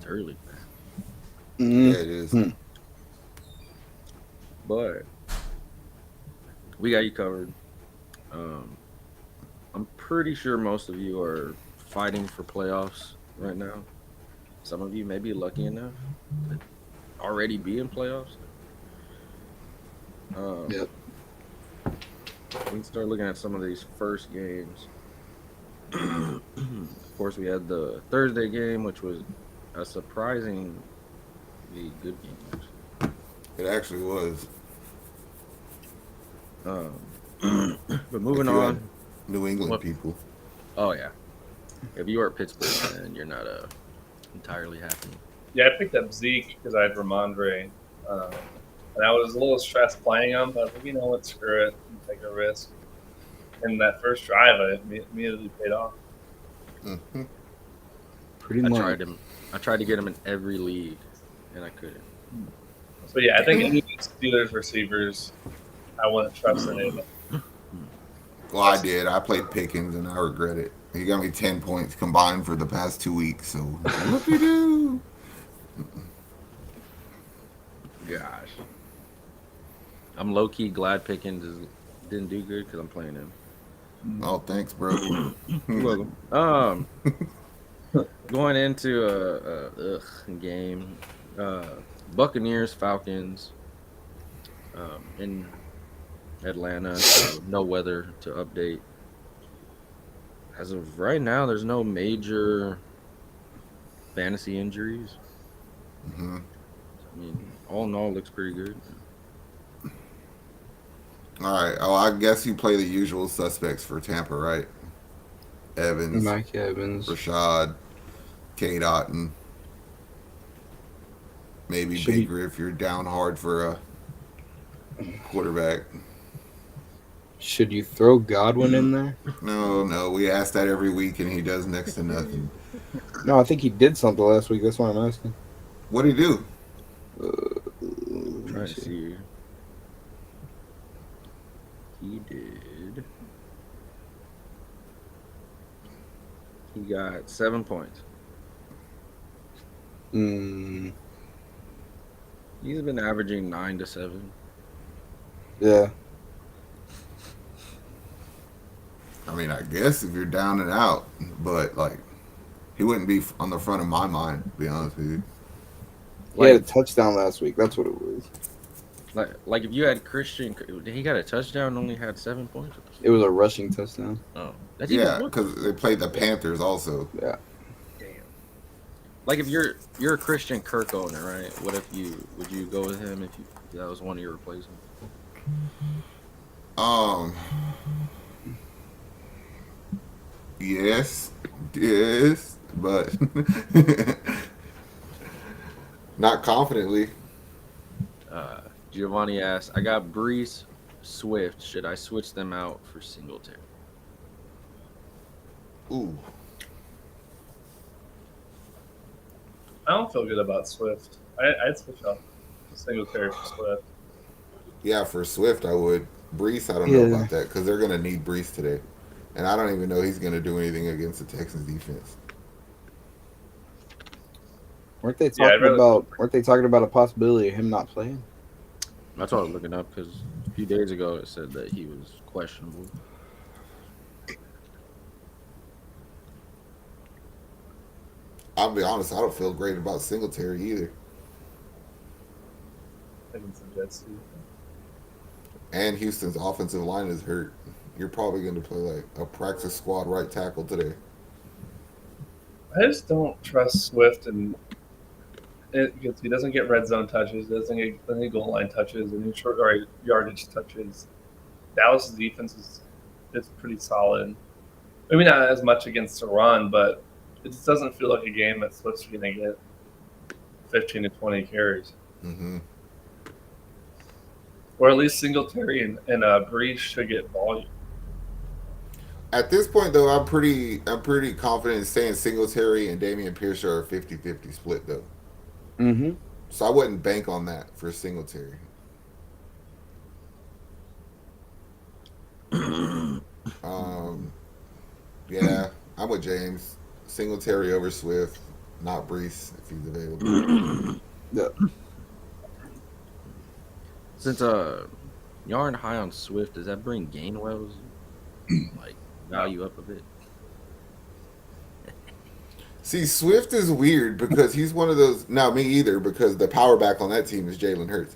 early. Yeah, it is. Mhm. But we got you covered. Um, I'm pretty sure most of you are fighting for playoffs right now. Some of you may be lucky enough to already be in playoffs. Um, Yep. we can start looking at some of these first games. Of course, we had the Thursday game, which was a surprisingly good game, actually. It actually was. Um, but Like moving you had on. New England What? people. Oh yeah. If you are a Pittsburgh fan, you're not entirely happy. Yeah, I picked up Zeke because I had Ramondre. Um, and I was a little stressed playing him, but I was like, you know what, screw it, and take a risk. And that first drive, I immediately paid off. Hmm. Pretty I much. tried him. I tried to get him in every league, and I couldn't. So yeah, I think any Steelers receivers, I wouldn't trust any of them. Well, I did. I played Pickens, and I regret it. He got me 10 points combined for the past 2 weeks. So whoopie doo. Gosh, I'm low key glad Pickens didn't do good because I'm playing him. Oh, thanks, bro. You're welcome. Going into a game, Buccaneers Falcons, in Atlanta. So no weather to update. As of right now, there's no major fantasy injuries. Hmm. I mean, all in all, looks pretty good. All right. Oh, I guess you play the usual suspects for Tampa, right? Evans, Mike Evans. Rashad, Kate Otten, maybe Should he Baker if you're down hard for a quarterback. should you throw Godwin in there? No, no, we ask that every week, and he does next to nothing. No, I think he did something last week. That's why I'm asking. What do he do? I'm Let me trying to see. see here. He did. He got 7 points. Mm, He's been averaging 9 to 7. yeah. I mean, I guess if you're down and out, but like, he wouldn't be on the front of my mind, to be honest with you. He had a Like, touchdown last week. That's what it was. like if you had Christian, he got a touchdown, and only had 7 points. It was a rushing touchdown. Oh, that's even Yeah, one. because they played the Panthers also. Yeah. Damn. Like if you're a Christian Kirk owner, right? What if would you go with him if that was one of your replacements? Um, yes, yes, but not confidently. Giovanni asks, I got Brees, Swift. Should I switch them out for Singletary? Ooh, I don't feel good about Swift. I'd switch off Singletary for Swift. yeah, for Swift I would. Brees, I don't know Yeah. about that because they're gonna need Brees today, and I don't even know he's gonna do anything against the Texans defense. Weren't they Yeah, I'd talking rather- about? Weren't they talking about a possibility of him not playing? That's what I was looking up because a few days ago it said that he was questionable. I'll be honest, I don't feel great about Singletary either. Against the Jets too. And Houston's offensive line is hurt. You're probably going to play like a practice squad right tackle today. I just don't trust Swift and because he doesn't get red zone touches, doesn't get goal line touches, and short or yardage touches. Dallas' defense is pretty solid. Maybe not as much against the run, but it just doesn't feel like a game that Swift's going to get 15 to 20 carries. Mm-hmm. Or at least Singletary and Brees should get volume. At this point, though, I'm pretty confident in saying Singletary and Damian Pierce are a 50-50 split, though. Mm-hmm. So I wouldn't bank on that for Singletary. Yeah, I'm with James. Singletary over Swift. not Brees if he's available. Since y'all aren't high on Swift, does that bring Gainwell's like value up a bit? See, Swift is weird because he's one of those. Not me either, because the power back on that team is Jalen Hurts.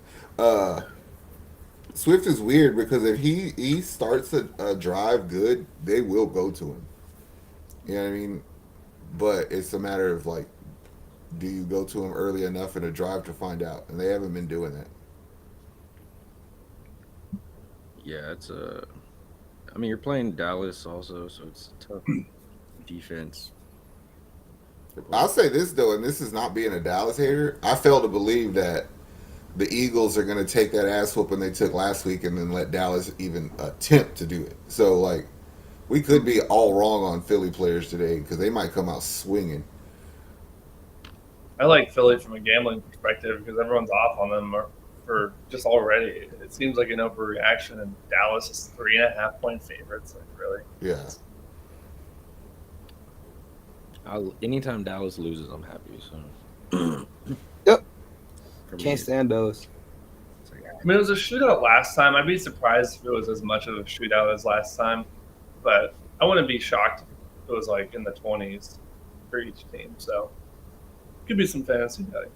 Swift is weird because if he starts a drive good, they will go to him. You know what I mean? But it's a matter of like, do you go to him early enough in a drive to find out? And they haven't been doing that. Yeah, it's I mean, you're playing Dallas also, so it's a tough defense. I'll say this though, and this is not being a Dallas hater. I fail to believe that the Eagles are going to take that ass whooping they took last week and then let Dallas even attempt to do it. So like, we could be all wrong on Philly players today because they might come out swinging. I like Philly from a gambling perspective because everyone's off on them for just already. It seems like an overreaction, and Dallas is 3.5-point favorites. Like, really? Yeah. Anytime Dallas loses, I'm happy. So. Yep. For me, Can't stand those. it's like, I mean, it was a shootout last time. I'd be surprised if it was as much of a shootout as last time, but I wouldn't be shocked if it was like in the 20s for each team. So, could be some fantasy betting.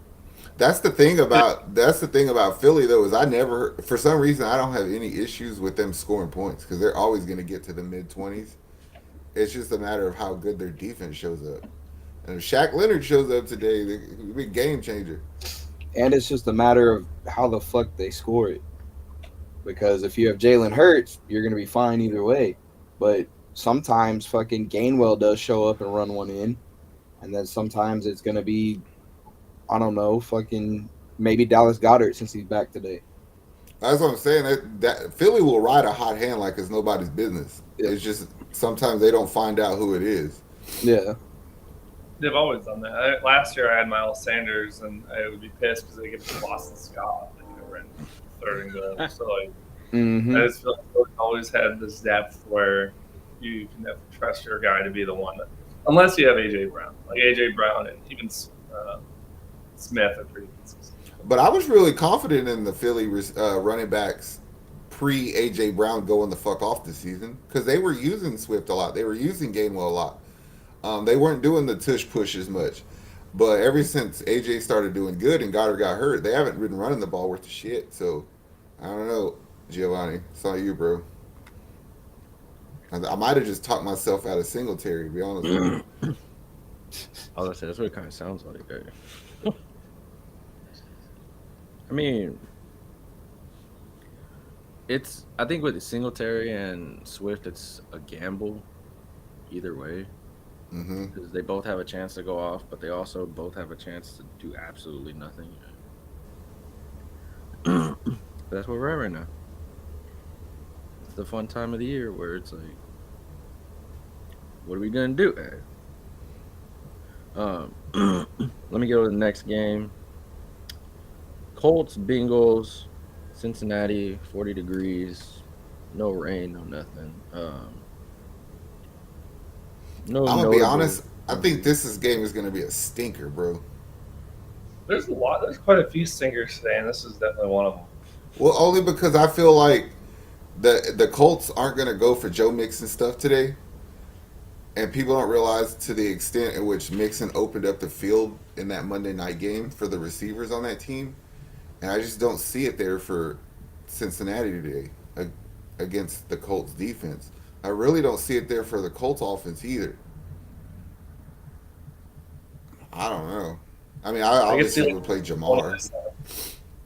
That's the thing about Philly though, is I never, for some reason, I don't have any issues with them scoring points because they're always going to get to the mid-20s. It's just a matter of how good their defense shows up. And if Shaq Leonard shows up today, it'll be a game changer. And it's just a matter of how the fuck they score it. Because if you have Jalen Hurts, you're going to be fine either way. But sometimes fucking Gainwell does show up and run one in. And then sometimes it's going to be, I don't know, fucking maybe Dallas Goedert since he's back today. That's what I'm saying. That Philly will ride a hot hand like it's nobody's business. Yeah. It's just sometimes they don't find out who it is. Yeah. They've always done that. Last year I had Miles Sanders, and I would be pissed because they get to Boston Scott like, in third and goal. So like, Mm-hmm. I just feel like Philly's always had this depth where you can never trust your guy to be the one, unless you have AJ Brown. Like AJ Brown and even Smith are pretty consistent. But I was really confident in the Philly running backs pre AJ Brown going the fuck off this season because they were using Swift a lot. They were using Gainwell a lot. They weren't doing the tush push as much. But ever since AJ started doing good and Goddard got hurt, they haven't been running the ball worth the shit. So I don't know, Giovanni. It's on you, bro. I might have just talked myself out of Singletary, to be honest with you. all I said, that's what it kind of sounds like. I mean, I think with Singletary and Swift, it's a gamble either way Mm-hmm. because they both have a chance to go off, but they also both have a chance to do absolutely nothing. That's where we're at right now. It's the fun time of the year where it's like, what are we gonna do? Let me go to the next game. Colts, Bengals, Cincinnati, 40 degrees, no rain, no nothing. No. I'm gonna be notable- honest. I think this game is gonna be a stinker, bro. There's quite a few singers today, and this is definitely one of them. Well, only because I feel like the Colts aren't gonna go for Joe Mixon stuff today, and people don't realize to the extent in which Mixon opened up the field in that Monday night game for the receivers on that team, and I just don't see it there for Cincinnati today against the Colts defense. I really don't see it there for the Colts offense either. I don't know. I mean, I obviously would play Jamar.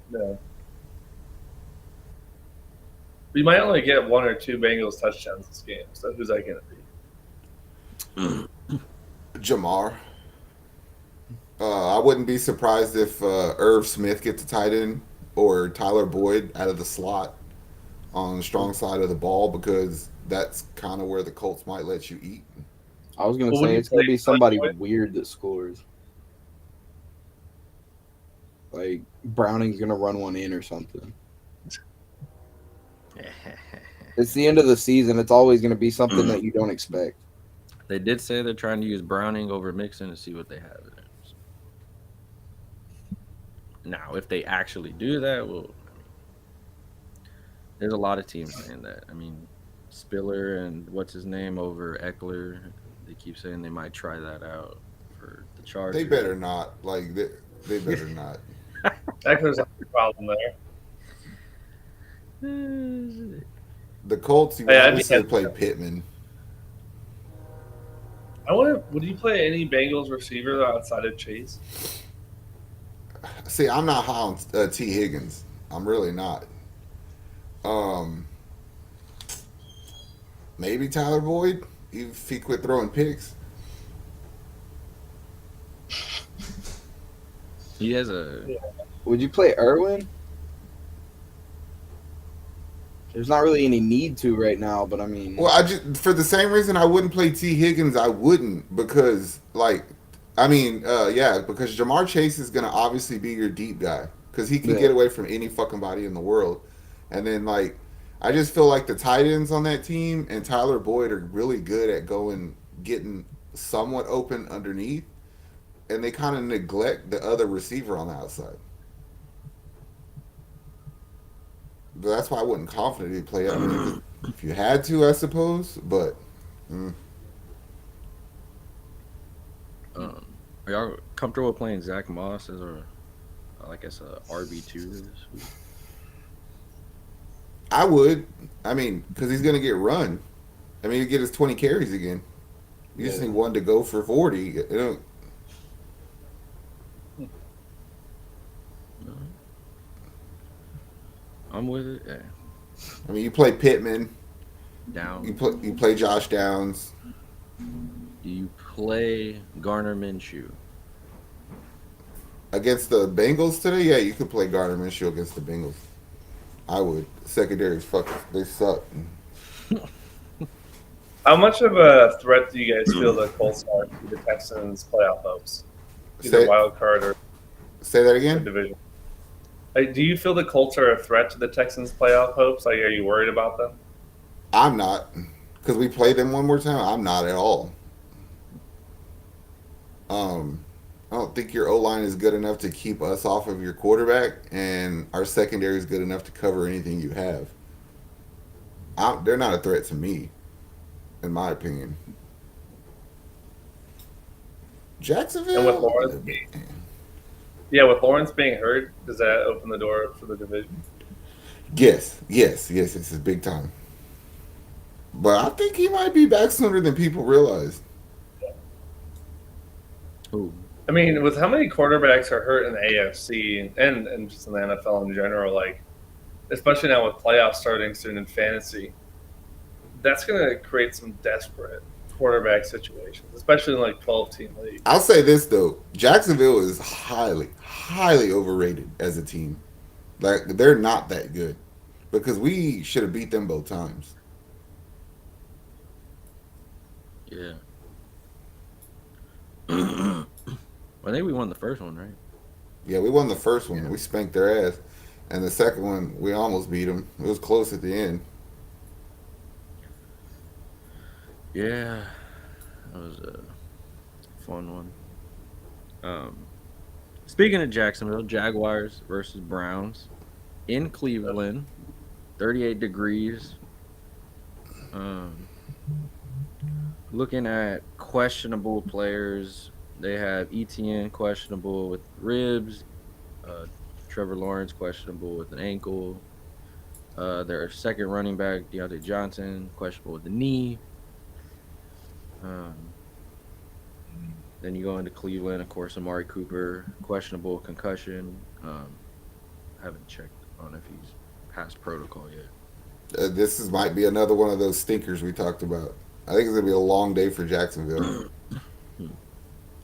Yeah. We might only get one or two Bengals touchdowns this game. So who's that going to be? Jamar. I wouldn't be surprised if Irv Smith gets a tight end or Tyler Boyd out of the slot on the strong side of the ball because that's kind of where the Colts might let you eat. I was going to Well, when say you it's going to play be somebody Tyler Boyd- weird that scores. Like Browning's going to run one in or something. It's the end of the season. It's always going to be something that you don't expect. They did say they're trying to use Browning over Mixon to see what they have in it. So. Now, if they actually do that, well, there's a lot of teams saying that. I mean, Spiller and what's his name over Eckler, they keep saying they might try that out for the They Chargers. better not. Like they better not. Eckler's a problem there. The Colts, you Hey, I'd be obviously happy. play Pittman. Would you play any Bengals receiver outside of Chase? See, I'm not high on T. Higgins. I'm really not. Um, maybe Tyler Boyd if he quit throwing picks. He has a Would you play Irwin? There's not really any need to right now, but I mean, Well, I just for the same reason I wouldn't play T. Higgins. I wouldn't because because Jamar Chase is gonna obviously be your deep guy because he can Yeah. get away from any fucking body in the world, and then I just feel like the tight ends on that team and Tyler Boyd are really good at getting somewhat open underneath, and they kind of neglect the other receiver on the outside. But that's why I wasn't confident he'd play. I mean, if you had to, I suppose, but. are y'all comfortable playing Zach Moss as a RB2 this week? I would. I mean, because he's going to get run. I mean, he'll get his 20 carries again. You just Yeah. need one to go for 40. You know, No. I'm with it. Yeah. I mean, you play Pittman. Down. You play Josh Downs. Do you play Garner Minshew? Against the Bengals today, yeah, you could play Gardner Minshew against the Bengals. I would. Secondary's fucking, they suck. How much of a threat do you guys feel the Colts are to the Texans' playoff hopes? Either Say, wild card or say that again? division. Do you feel the Colts are a threat to the Texans' playoff hopes? Like, are you worried about them? I'm not. Because we played them one more time. I'm not at all. I don't think your O line is good enough to keep us off of your quarterback, and our secondary is good enough to cover anything you have. They're not a threat to me, in my opinion. Jacksonville. And with Lawrence with Lawrence being hurt, does that open the door for the division? Yes, it's big time. But I think he might be back sooner than people realize. Who? I mean, with how many quarterbacks are hurt in the AFC and just in the NFL in general, like, especially now with playoffs starting soon in fantasy, that's going to create some desperate quarterback situations, especially in like 12-team leagues. I'll say this though, Jacksonville is highly overrated as a team. Like they're not that good because we should have beat them both times. Yeah. I think we won the first one, right? Yeah, we won the first one. We spanked their ass, and the second one we almost beat them. It was close at the end. Yeah. That was a fun one. Speaking of Jacksonville, Jaguars versus Browns in Cleveland, 38 degrees. Looking at questionable players, they have ETN questionable with ribs, Trevor Lawrence questionable with an ankle, their second running back, Deontay Johnson, questionable with the knee. Then you go into Cleveland, of course, Amari Cooper, questionable concussion. Haven't checked on if he's past protocol yet. Might be another one of those stinkers we talked about. I think it's gonna be a long day for Jacksonville.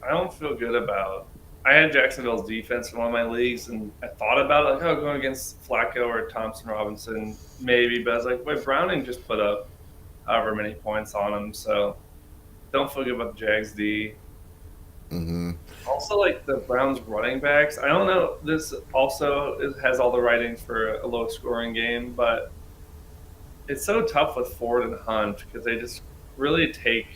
I don't feel good about. I had Jacksonville's defense in one of my leagues, and I thought about it, like, oh, going against Flacco or Thompson Robinson, maybe. But I was like, wait, Browning just put up however many points on him, so don't feel good about the Jags D. Mm-hmm. Also, like the Browns running backs, I don't know. This also has all the writings for a low scoring game, but it's so tough with Ford and Hunt because they just really take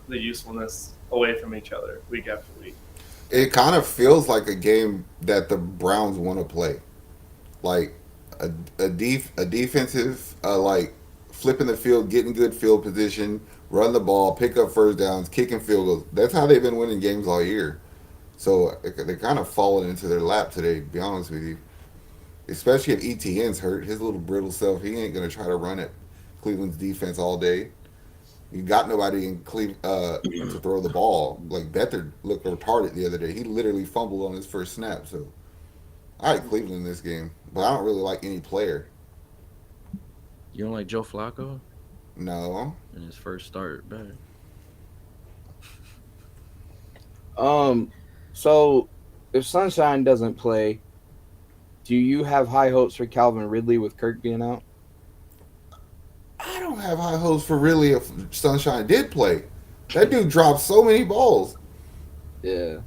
the usefulness away from each other week after week. It kind of feels like a game that the Browns want to play, like a defensive like flipping the field, getting good field position, run the ball, pick up first downs, kicking field goals. That's how they've been winning games all year. So they kind of fallen into their lap today. To be honest with you, especially if ETN's hurt, his little brittle self, he ain't gonna try to run at Cleveland's defense all day. You got nobody in Cleveland to throw the ball. Like Beathard looked retarded the other day. He literally fumbled on his first snap. So I like Cleveland in this game, but I don't really like any player. You don't like Joe Flacco No, in his first start back? So if Sunshine doesn't play, do you have high hopes for Calvin Ridley with Kirk being out? I don't have high hopes for really if Sunshine did play. That dude dropped so many balls. Yeah.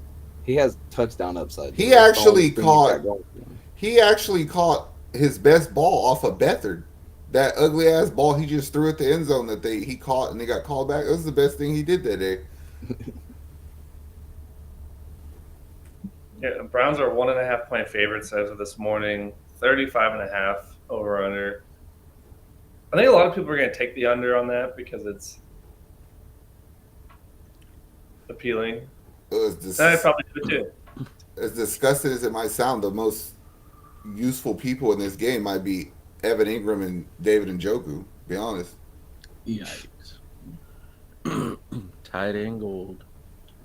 He has touchdown upside. He That's the actually only thing caught- he's got going for him. He actually caught his best ball off of Beathard. That ugly ass ball he just threw at the end zone that he caught and they got called back. That was the best thing he did that day. Yeah, the Browns are 1.5 point favorites as of this morning. 35.5 over under. I think a lot of people are going to take the under on that because it's appealing. It was And I probably do it too. as disgusting as it might sound, the most useful people in this game might be Evan Ingram and David Njoku. Be honest. Yikes. Tight end gold.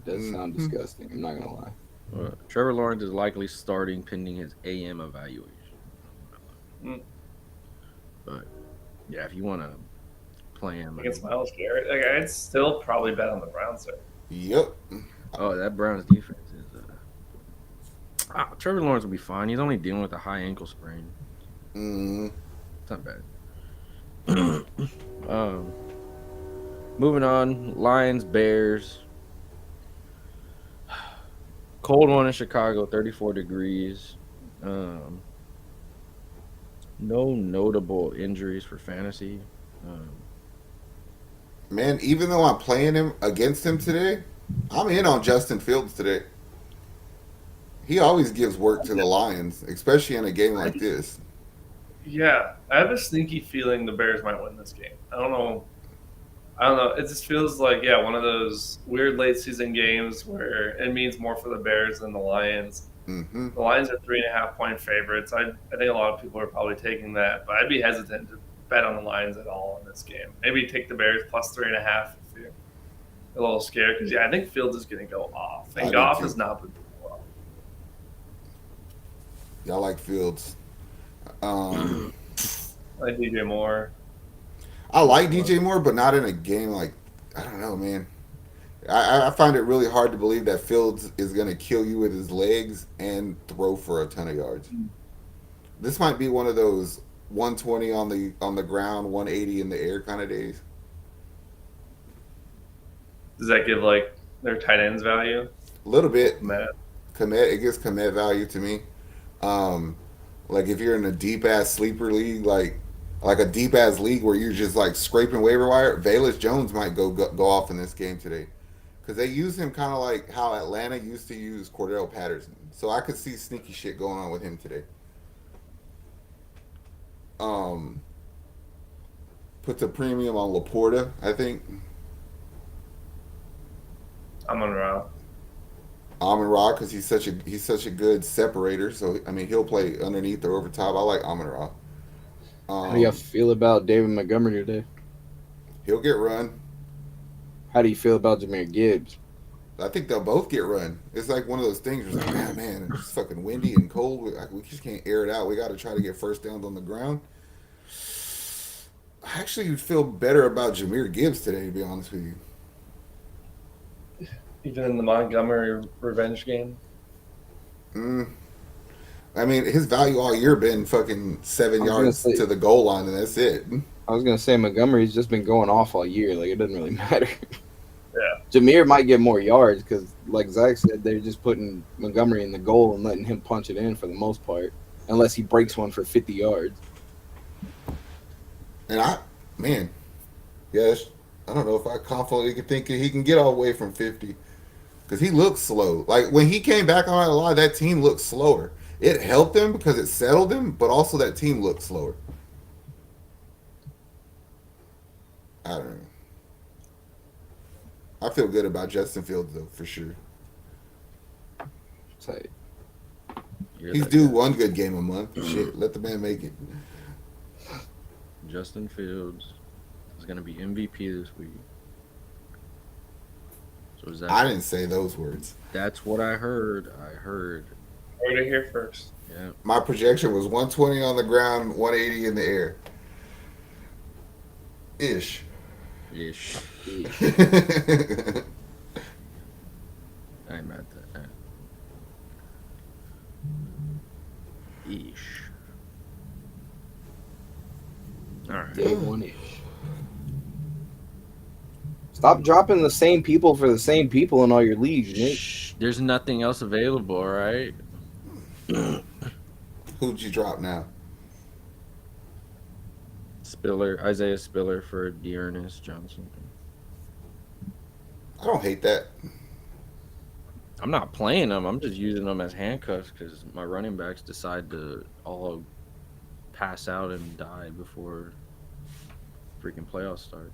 Does sound disgusting. I'm not gonna lie. Trevor Lawrence is likely starting pending his AM evaluation. Mm. But yeah, if you want to play him, Against Miles Garrett, like, I'd still probably bet on the Browns there. Yep. oh, that Browns defense is. Trevor Lawrence will be fine. He's only dealing with a high ankle sprain. Mm. It's not bad. Moving on, Lions, Bears. Cold one in Chicago, 34 degrees. No notable injuries for fantasy. Man, even though I'm playing him against him today, I'm in on Justin Fields today. He always gives work to the Lions, especially in a game like this. Yeah, I have a sneaky feeling the Bears might win this game. I don't know. It just feels like, yeah, one of those weird late season games where it means more for the Bears than the Lions. Mm-hmm. The Lions are 3.5 point favorites. I think a lot of people are probably taking that, but I'd be hesitant to bet on the Lions at all in this game. Maybe take the Bears plus 3.5 if you're a little scared. Because, yeah, I think Fields is going to go off. I And do Goff too. has not been doing well. Y'all like Fields. I like DJ Moore. I like DJ Moore, but not in a game like, I don't know, man. I find it really hard to believe that Fields is going to kill you with his legs and throw for a ton of yards. This might be one of those 120 on the ground, 180 in the air kind of days. Does that give, like, their tight ends value? A little bit. Matt? Komet, it gives Komet value to me. Like if you're in a deep ass sleeper league, like a deep ass league where you're just like scraping waiver wire, Velus Jones might go off in this game today, because they use him kind of like how Atlanta used to use Cordell Patterson. So I could see sneaky shit going on with him today. Put the premium on Laporta, I think. I'm on Ra. Amon-Ra, because he's such a good separator. So I mean, he'll play underneath or over top. I like Amon-Ra. How do you feel about David Montgomery today? He'll get run. How do you feel about Jahmyr Gibbs? I think they'll both get run. It's like one of those things where it's like, man, it's fucking windy and cold. We just can't air it out. We got to try to get first downs on the ground. I actually feel better about Jahmyr Gibbs today, to be honest with you. Even in the Montgomery revenge game. I mean, his value all year been fucking 7 I was gonna yards say- to the goal line, and that's it. I was gonna say Montgomery's just been going off all year. Like it doesn't really matter. Yeah. Jahmyr might get more yards because, like Zach said, they're just putting Montgomery in the goal and letting him punch it in for the most part, unless he breaks one for 50 yards. And yes, I don't know if I confidently can think he can get all the way from 50. because he looks slow. Like when he came back on a lot, that team looked slower. It helped him because it settled him, but also that team looked slower. I don't know. I feel good about Justin Fields though, for sure. So, You're He's that due guy. one good game a month. Shit, let the man make it. Justin Fields is gonna be MVP this week. So is that? I didn't say those words. That's what I heard. I heard. Heard it here first. Yeah. My projection was 120 on the ground, 180 in the air. Ish. Ish. I ain't mad at that. Ish. All right. day one ish. Stop dropping the same people for the same people in all your leagues, Nick. Shh, there's nothing else available, all right? Who'd you drop now? Isaiah Spiller for Dearness Johnson. I don't hate that. I'm not playing them. I'm just using them as handcuffs because my running backs decide to all pass out and die before freaking playoffs start.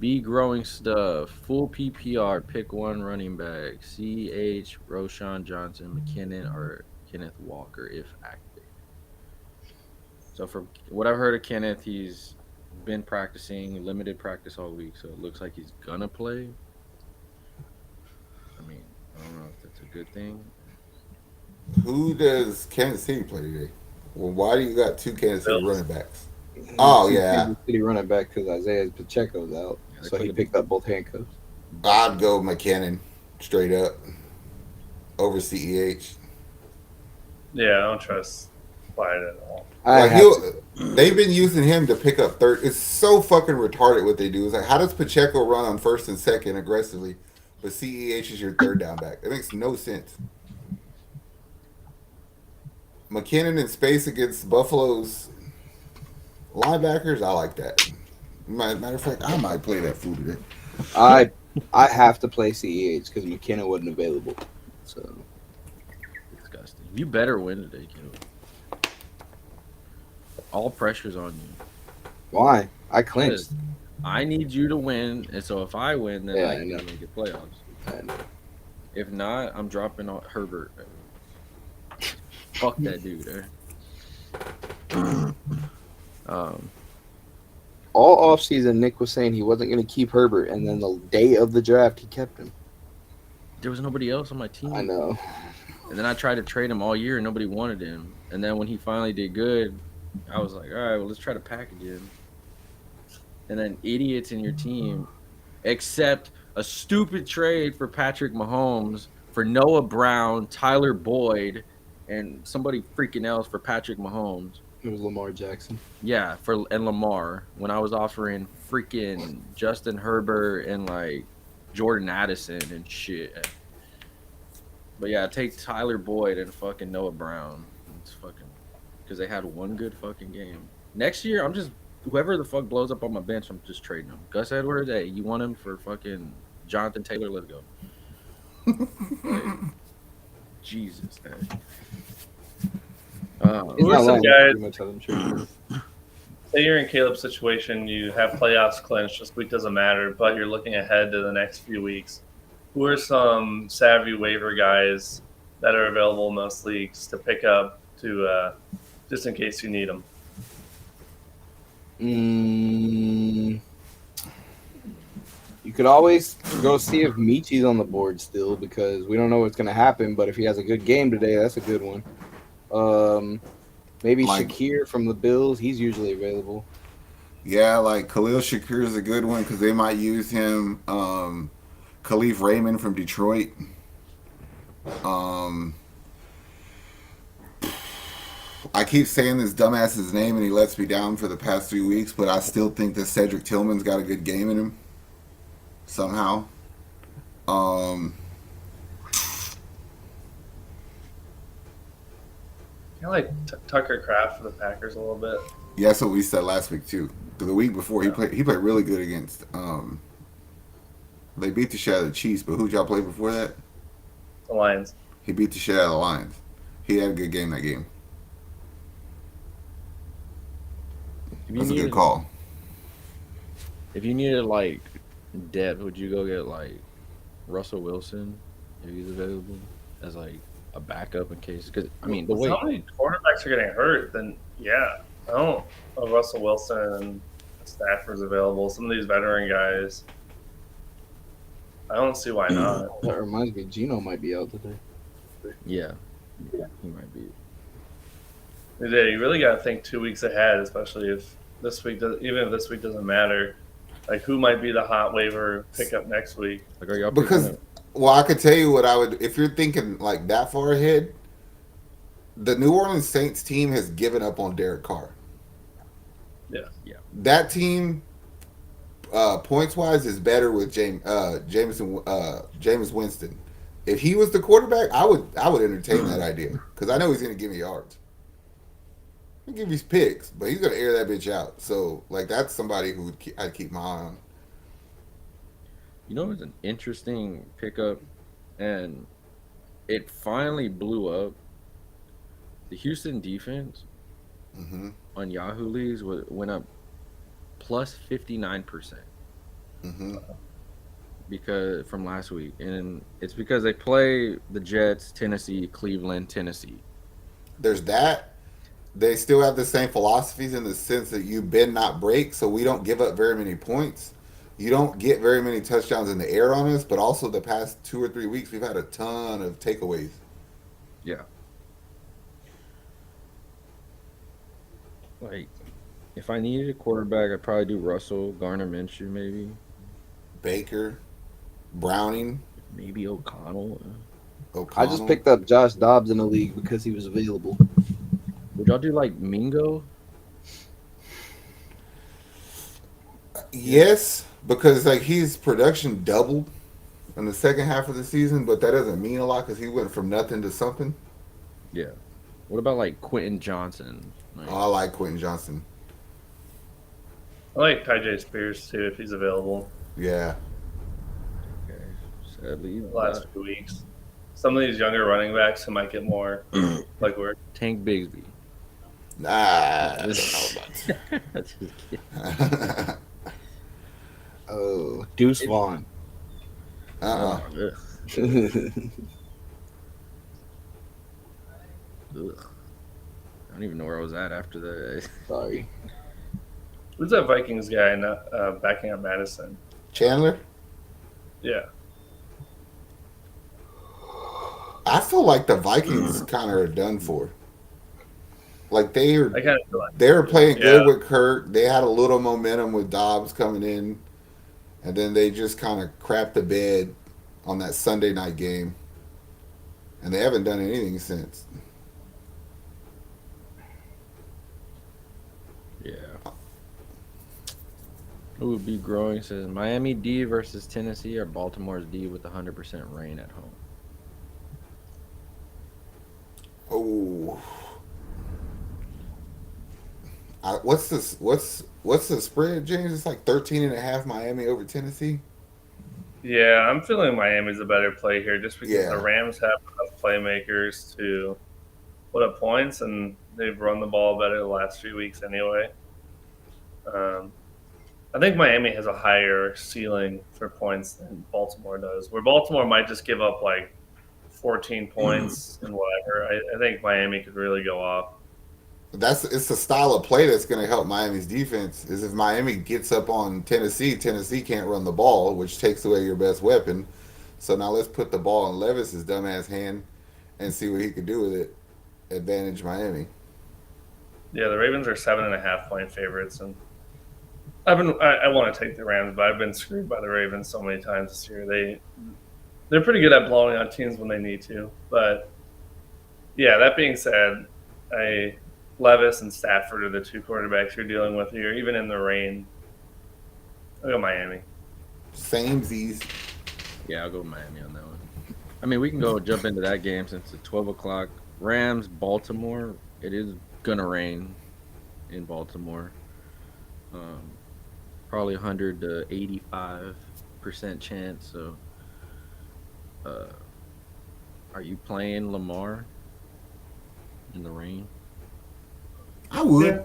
Be growing stuff. Full PPR. Pick one running back. CH, Roshan Johnson, McKinnon, or Kenneth Walker if active. So from what I've heard of Kenneth, he's been practicing, limited practice all week, so it looks like he's gonna play. I mean, I don't know if that's a good thing. Who does Kansas City play today? Well, why do you got two Kansas City Bills. running backs? Oh, Two yeah. Kansas City running back because Isaiah Pacheco's out, Yeah, they so he played- picked up both handcuffs. I'd go McKinnon straight up over CEH. Yeah, I don't trust Clyde at all. I Like, have to- they've been using him to pick up third. It's so fucking retarded what they do. It's like, how does Pacheco run on first and second aggressively, but CEH is your third down back? It makes no sense. McKinnon in space against Buffalo's linebackers, I like that. Matter of fact, I might play that fool today. I have to play CEH because McKenna wasn't available. So Disgusting. You better win today, kiddo. All pressure's on you. why? I clinched. I need you to win, and so if I win, then Yeah, I I can know. make it playoffs. And If not, I'm dropping on Herbert. Fuck that dude. all offseason, Nick was saying he wasn't going to keep Herbert, and then the day of the draft, he kept him. There was nobody else on my team. I know. And then I tried to trade him all year, and nobody wanted him. And then when he finally did good, I was like, all right, well, let's try to package him. And then idiots in your team accept a stupid trade for Patrick Mahomes for Noah Brown, Tyler Boyd, and somebody freaking else for Patrick Mahomes. It was Lamar Jackson. Yeah, and Lamar, when I was offering freaking Justin Herbert and like Jordan Addison and shit. But yeah, take Tyler Boyd and fucking Noah Brown. It's fucking because they had one good fucking game. Next year, I'm just whoever the fuck blows up on my bench, I'm just trading him. Gus Edwards, hey, you want him for fucking Jonathan Taylor? Let's go. Like, Jesus, man. Who are not some lying. guys- Pretty much how them treated. Say you're in Caleb's situation, you have playoffs clinched, this week doesn't matter, but you're looking ahead to the next few weeks. Who are some savvy waiver guys that are available in most leagues to pick up to just in case you need them? You could always go see if Michi's on the board still because we don't know what's going to happen. But if he has a good game today, that's a good one. Maybe Like- Shakir from the Bills. He's usually available. Yeah, like Khalil Shakir is a good one because they might use him. Khalif Raymond from Detroit. I keep saying this dumbass's name and he lets me down for the past 3 weeks, but I still think that Cedric Tillman's got a good game in him somehow. I like Tucker Kraft for the Packers a little bit. Yeah, that's what we said last week too. The week before he played really good against They beat the shit out of the Chiefs, but who'd y'all play before that? The Lions. He beat the shit out of the Lions. He had a good game that game. If you That's a good needed, call. if you needed like depth, would you go get like Russell Wilson if he's available as like a backup in case? Because I mean, the If way so many quarterbacks are getting hurt, then yeah. I don't know Russell Wilson and Stafford's available. Some of these veteran guys. I don't see why not. That reminds me, Gino might be out today. yeah, he might be. Yeah, you really got to think 2 weeks ahead, especially if this week does. Even if this week doesn't matter, like who might be the hot waiver pickup next week? Like, are y'all Because, picking up? well, I could tell you what I would if you're thinking like that far ahead. The New Orleans Saints team has given up on Derek Carr. Yeah. That team, points wise, is better with Jameis Winston. If he was the quarterback, I would entertain that idea because I know he's going to give me yards. He'll give you picks, but he's going to air that bitch out. So like that's somebody who I'd keep my eye on. You know, it's an interesting pickup, and it finally blew up. The Houston defense Mm-hmm. on Yahoo leagues went up plus 59% Mm-hmm. because from last week, and it's because they play the Jets, Tennessee, Cleveland, Tennessee. There's that. They still have the same philosophies in the sense that you bend not break, so we don't give up very many points. You don't get very many touchdowns in the air on us, but also the past 2 or 3 weeks we've had a ton of takeaways. Yeah. Like, if I needed a quarterback, I'd probably do Russell, Garner Minshew, Baker, Browning, maybe O'Connell. O'Connell. I just picked up Josh Dobbs in the league because he was available. Would y'all do like Mingo? Yes, because like his production doubled in the second half of the season, but that doesn't mean a lot because he went from nothing to something. Yeah. What about like Quentin Johnson? Like, Oh, I like Quentin Johnson. I like Ty Spears too if he's available. Yeah. okay. Sadly, The last few weeks, some of these younger running backs who might get more like we're Tank Bigsby. Nah, I don't know Just kidding. about. Oh, Deuce Vaughn. Uh-uh. Ugh. Ugh. I don't even know where I was at after that. Sorry. who's that Vikings guy backing up Madison? Chandler. Yeah, I feel like the Vikings kind of are done for. Like I kind of feel like they were playing good Yeah. with Kirk. They had a little momentum with Dobbs coming in, and then they just kind of crapped the bed on that Sunday night game, and they haven't done anything since. Yeah. Who would be growing says Miami D versus Tennessee or Baltimore's D with 100% rain at home. Oh, what's this? What's the spread, James? It's like 13.5 Miami over Tennessee. Yeah, I'm feeling Miami's a better play here just because Yeah. the Rams have enough playmakers to put up points, and they've run the ball better the last few weeks anyway. I think Miami has a higher ceiling for points than Baltimore does, where Baltimore might just give up like 14 points and whatever. I think Miami could really go off. It's the style of play that's going to help Miami's defense. Is if Miami gets up on Tennessee, Tennessee can't run the ball, which takes away your best weapon. So now let's put the ball in Levis's dumbass hand and see what he can do with it. Advantage Miami. Yeah, the Ravens are 7.5 point favorites, and I want to take the Rams, but I've been screwed by the Ravens so many times this year. They're pretty good at blowing out teams when they need to. But yeah, that being said, Levis and Stafford are the two quarterbacks you're dealing with here, even in the rain. I'll go Miami. Samesies. Yeah, I'll go Miami on that one. I mean, we can go jump into that game since it's 12 o'clock. Rams, Baltimore. It is going to rain in Baltimore. Probably 100 to 85% 40% chance. So, are you playing Lamar in the rain? I would. Yeah.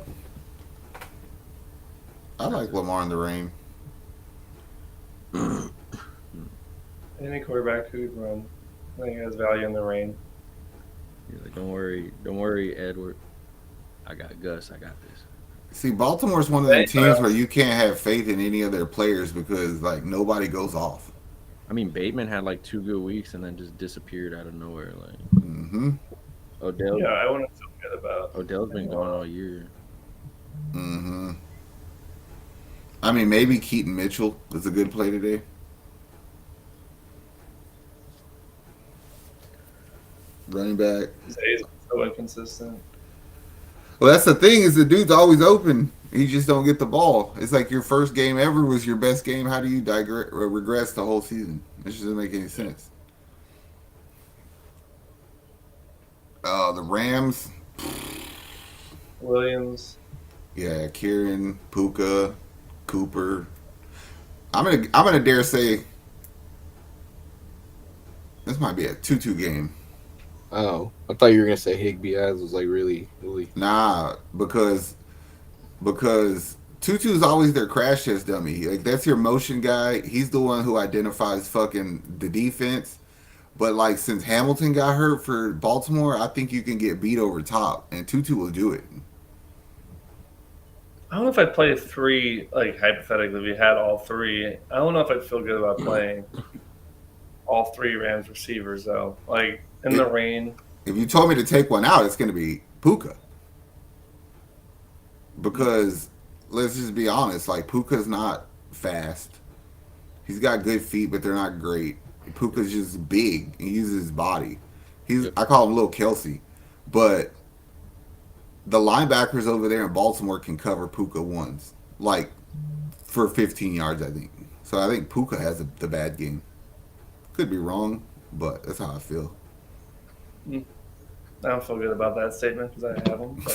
I like Lamar in the rain. Any quarterback who could run, I think has value in the rain. He's like, don't worry, Edward. I got Gus. I got this. See, Baltimore's one of them teams where you can't have faith in any of their players because like nobody goes off. I mean, Bateman had like 2 good weeks and then just disappeared out of nowhere. Like Mm-hmm. Odell, Yeah, I wouldn't feel good about. Odell's been gone all year. Mm-hmm. I mean, maybe Keaton Mitchell is a good play today. Running back. Zay's so inconsistent. Well, that's the thing is the dude's always open. You just don't get the ball. It's like your first game ever was your best game. How do you regress the whole season? It just doesn't make any sense. The Rams. Williams. Yeah, Kieran, Puka, Cooper. I'm gonna dare say this might be a 2-2 game. Oh, I thought you were gonna say Higby. I was like, really. Nah, because Tutu is always their crash test dummy. Like that's your motion guy. He's the one who identifies fucking the defense. But like since Hamilton got hurt for Baltimore, I think you can get beat over top, and Tutu will do it. I don't know if I'd play 3, like hypothetically, if we had all 3. I don't know if I'd feel good about playing all 3 Rams receivers, though. Like, in the rain. If you told me to take one out, it's going to be Puka. Because, let's just be honest, like, Puka's not fast. He's got good feet, but they're not great. Puka's just big. He uses his body. I call him Little Kelsey. But the linebackers over there in Baltimore can cover Puka once, like for 15 yards, I think. So I think Puka has the bad game. Could be wrong, but that's how I feel. I don't feel good about that statement because I have them. But...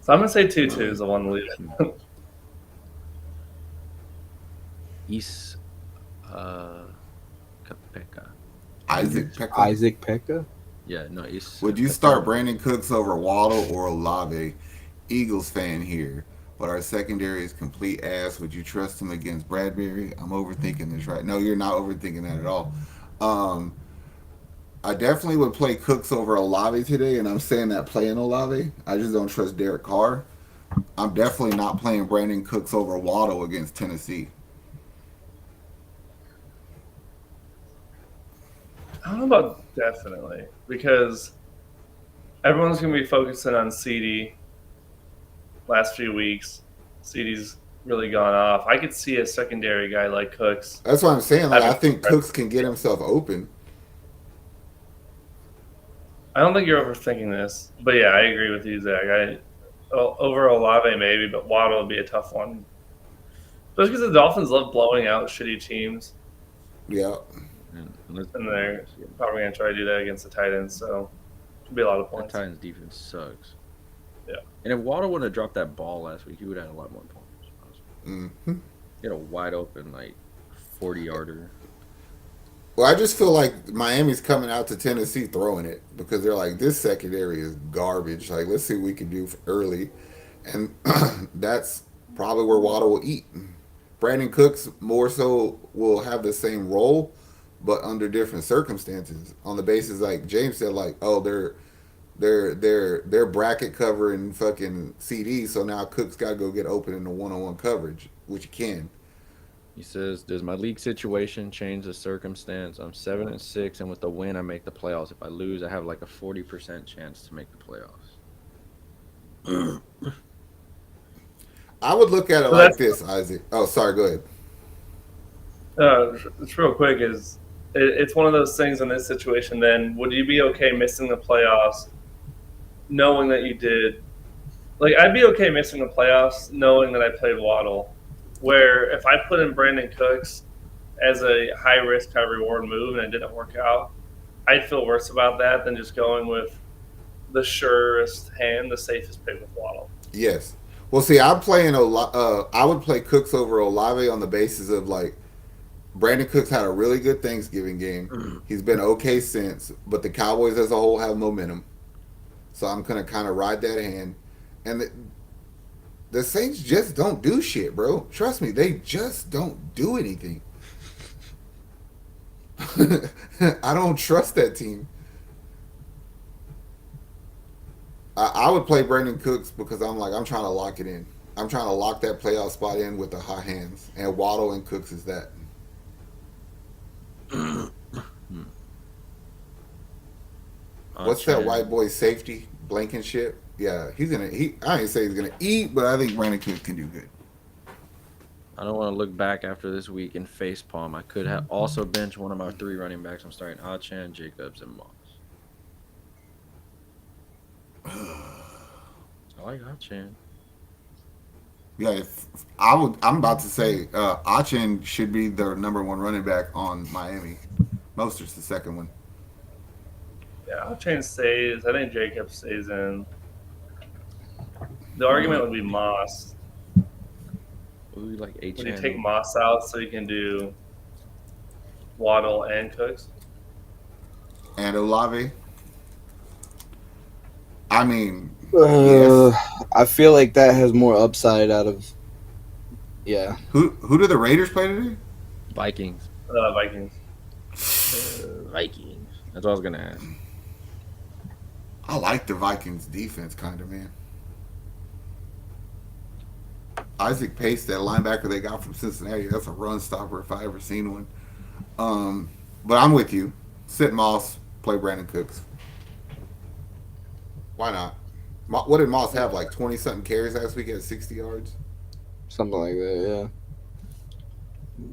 so I'm going to say 2-2 is the one to leave it. East Kapeka. Isaac Pekka. Isaac Pekka. Yeah, no, East. Would you start Brandon Cooks over Waddle or Olave? Eagles fan here, but our secondary is complete ass. Would you trust him against Bradbury? I'm overthinking this, right? No, you're not overthinking that at all. I definitely would play Cooks over Olave today, and I'm saying that playing Olave. I just don't trust Derek Carr. I'm definitely not playing Brandon Cooks over Waddle against Tennessee. I don't know about definitely because everyone's going to be focusing on CD last few weeks. CD's really gone off. I could see a secondary guy like Cooks. That's what I'm saying. Like, I think Cooks can get himself open. I don't think you're overthinking this, but yeah, I agree with you, Zach. Over Olave maybe, but Waddle would be a tough one. Just because the Dolphins love blowing out shitty teams. Yeah. And they're probably going to try to do that against the Titans, so it could be a lot of The points. Titans defense sucks. Yeah. And if Waddle would have dropped that ball last week, he would have had a lot more points. Mm-hmm. He had a wide open, like, 40-yarder. Well, I just feel like Miami's coming out to Tennessee throwing it because they're like, this secondary is garbage. Like, let's see what we can do early. And that's probably where Waddle will eat. Brandon Cooks more so will have the same role, but under different circumstances. On the basis, like James said, like, oh, they're bracket covering fucking CD, so now Cooks got to go get open in the one-on-one coverage, which he can. He says, does my league situation change the circumstance? I'm 7-6, and with the win, I make the playoffs. If I lose, I have like a 40% chance to make the playoffs. I would look at it So like this, Isaac. Oh, sorry, go ahead. Just real quick, it's one of those things in this situation then, would you be okay missing the playoffs knowing that you did? Like, I'd be okay missing the playoffs knowing that I played Waddle. Where if I put in Brandon Cooks as a high-risk, high-reward move and it didn't work out, I'd feel worse about that than just going with the surest hand, the safest pick with Waddle. Yes. Well, see, I'm playing I would play Cooks over Olave on the basis of like Brandon Cooks had a really good Thanksgiving game. He's been okay since, but the Cowboys as a whole have momentum. So I'm gonna kind of ride that hand. And the Saints just don't do shit, bro. Trust me, they just don't do anything. I don't trust that team. I would play Brandon Cooks because I'm trying to lock it in. I'm trying to lock that playoff spot in with the hot hands, and Waddle and Cooks is that. What's that white boy safety Blankenship? Yeah, he's gonna. I ain't say he's gonna eat, but I think Brandon Cooks can do good. I don't want to look back after this week and face palm. I could have also benched one of my 3 running backs. I'm starting Achan, Jacobs, and Moss. I like Achan. Yeah, I'm about to say Achan should be their number 1 running back on Miami. Mostert's the second one. Yeah, Chain stays. I think Jacob stays in. The argument would be Moss. Ooh, like Achan. Would you take Moss out so you can do Waddle and Cooks? And Olave. I mean, yes. I feel like that has more upside out of. Yeah. Who do the Raiders play today? Vikings. Vikings. Vikings. That's what I was gonna ask. I like the Vikings defense, kind of, man. Isaac Pace, that linebacker they got from Cincinnati, that's a run stopper if I ever seen one. But I'm with you. Sit Moss, play Brandon Cooks. Why not? What did Moss have, like 20-something carries last week at 60 yards? Something like that, yeah.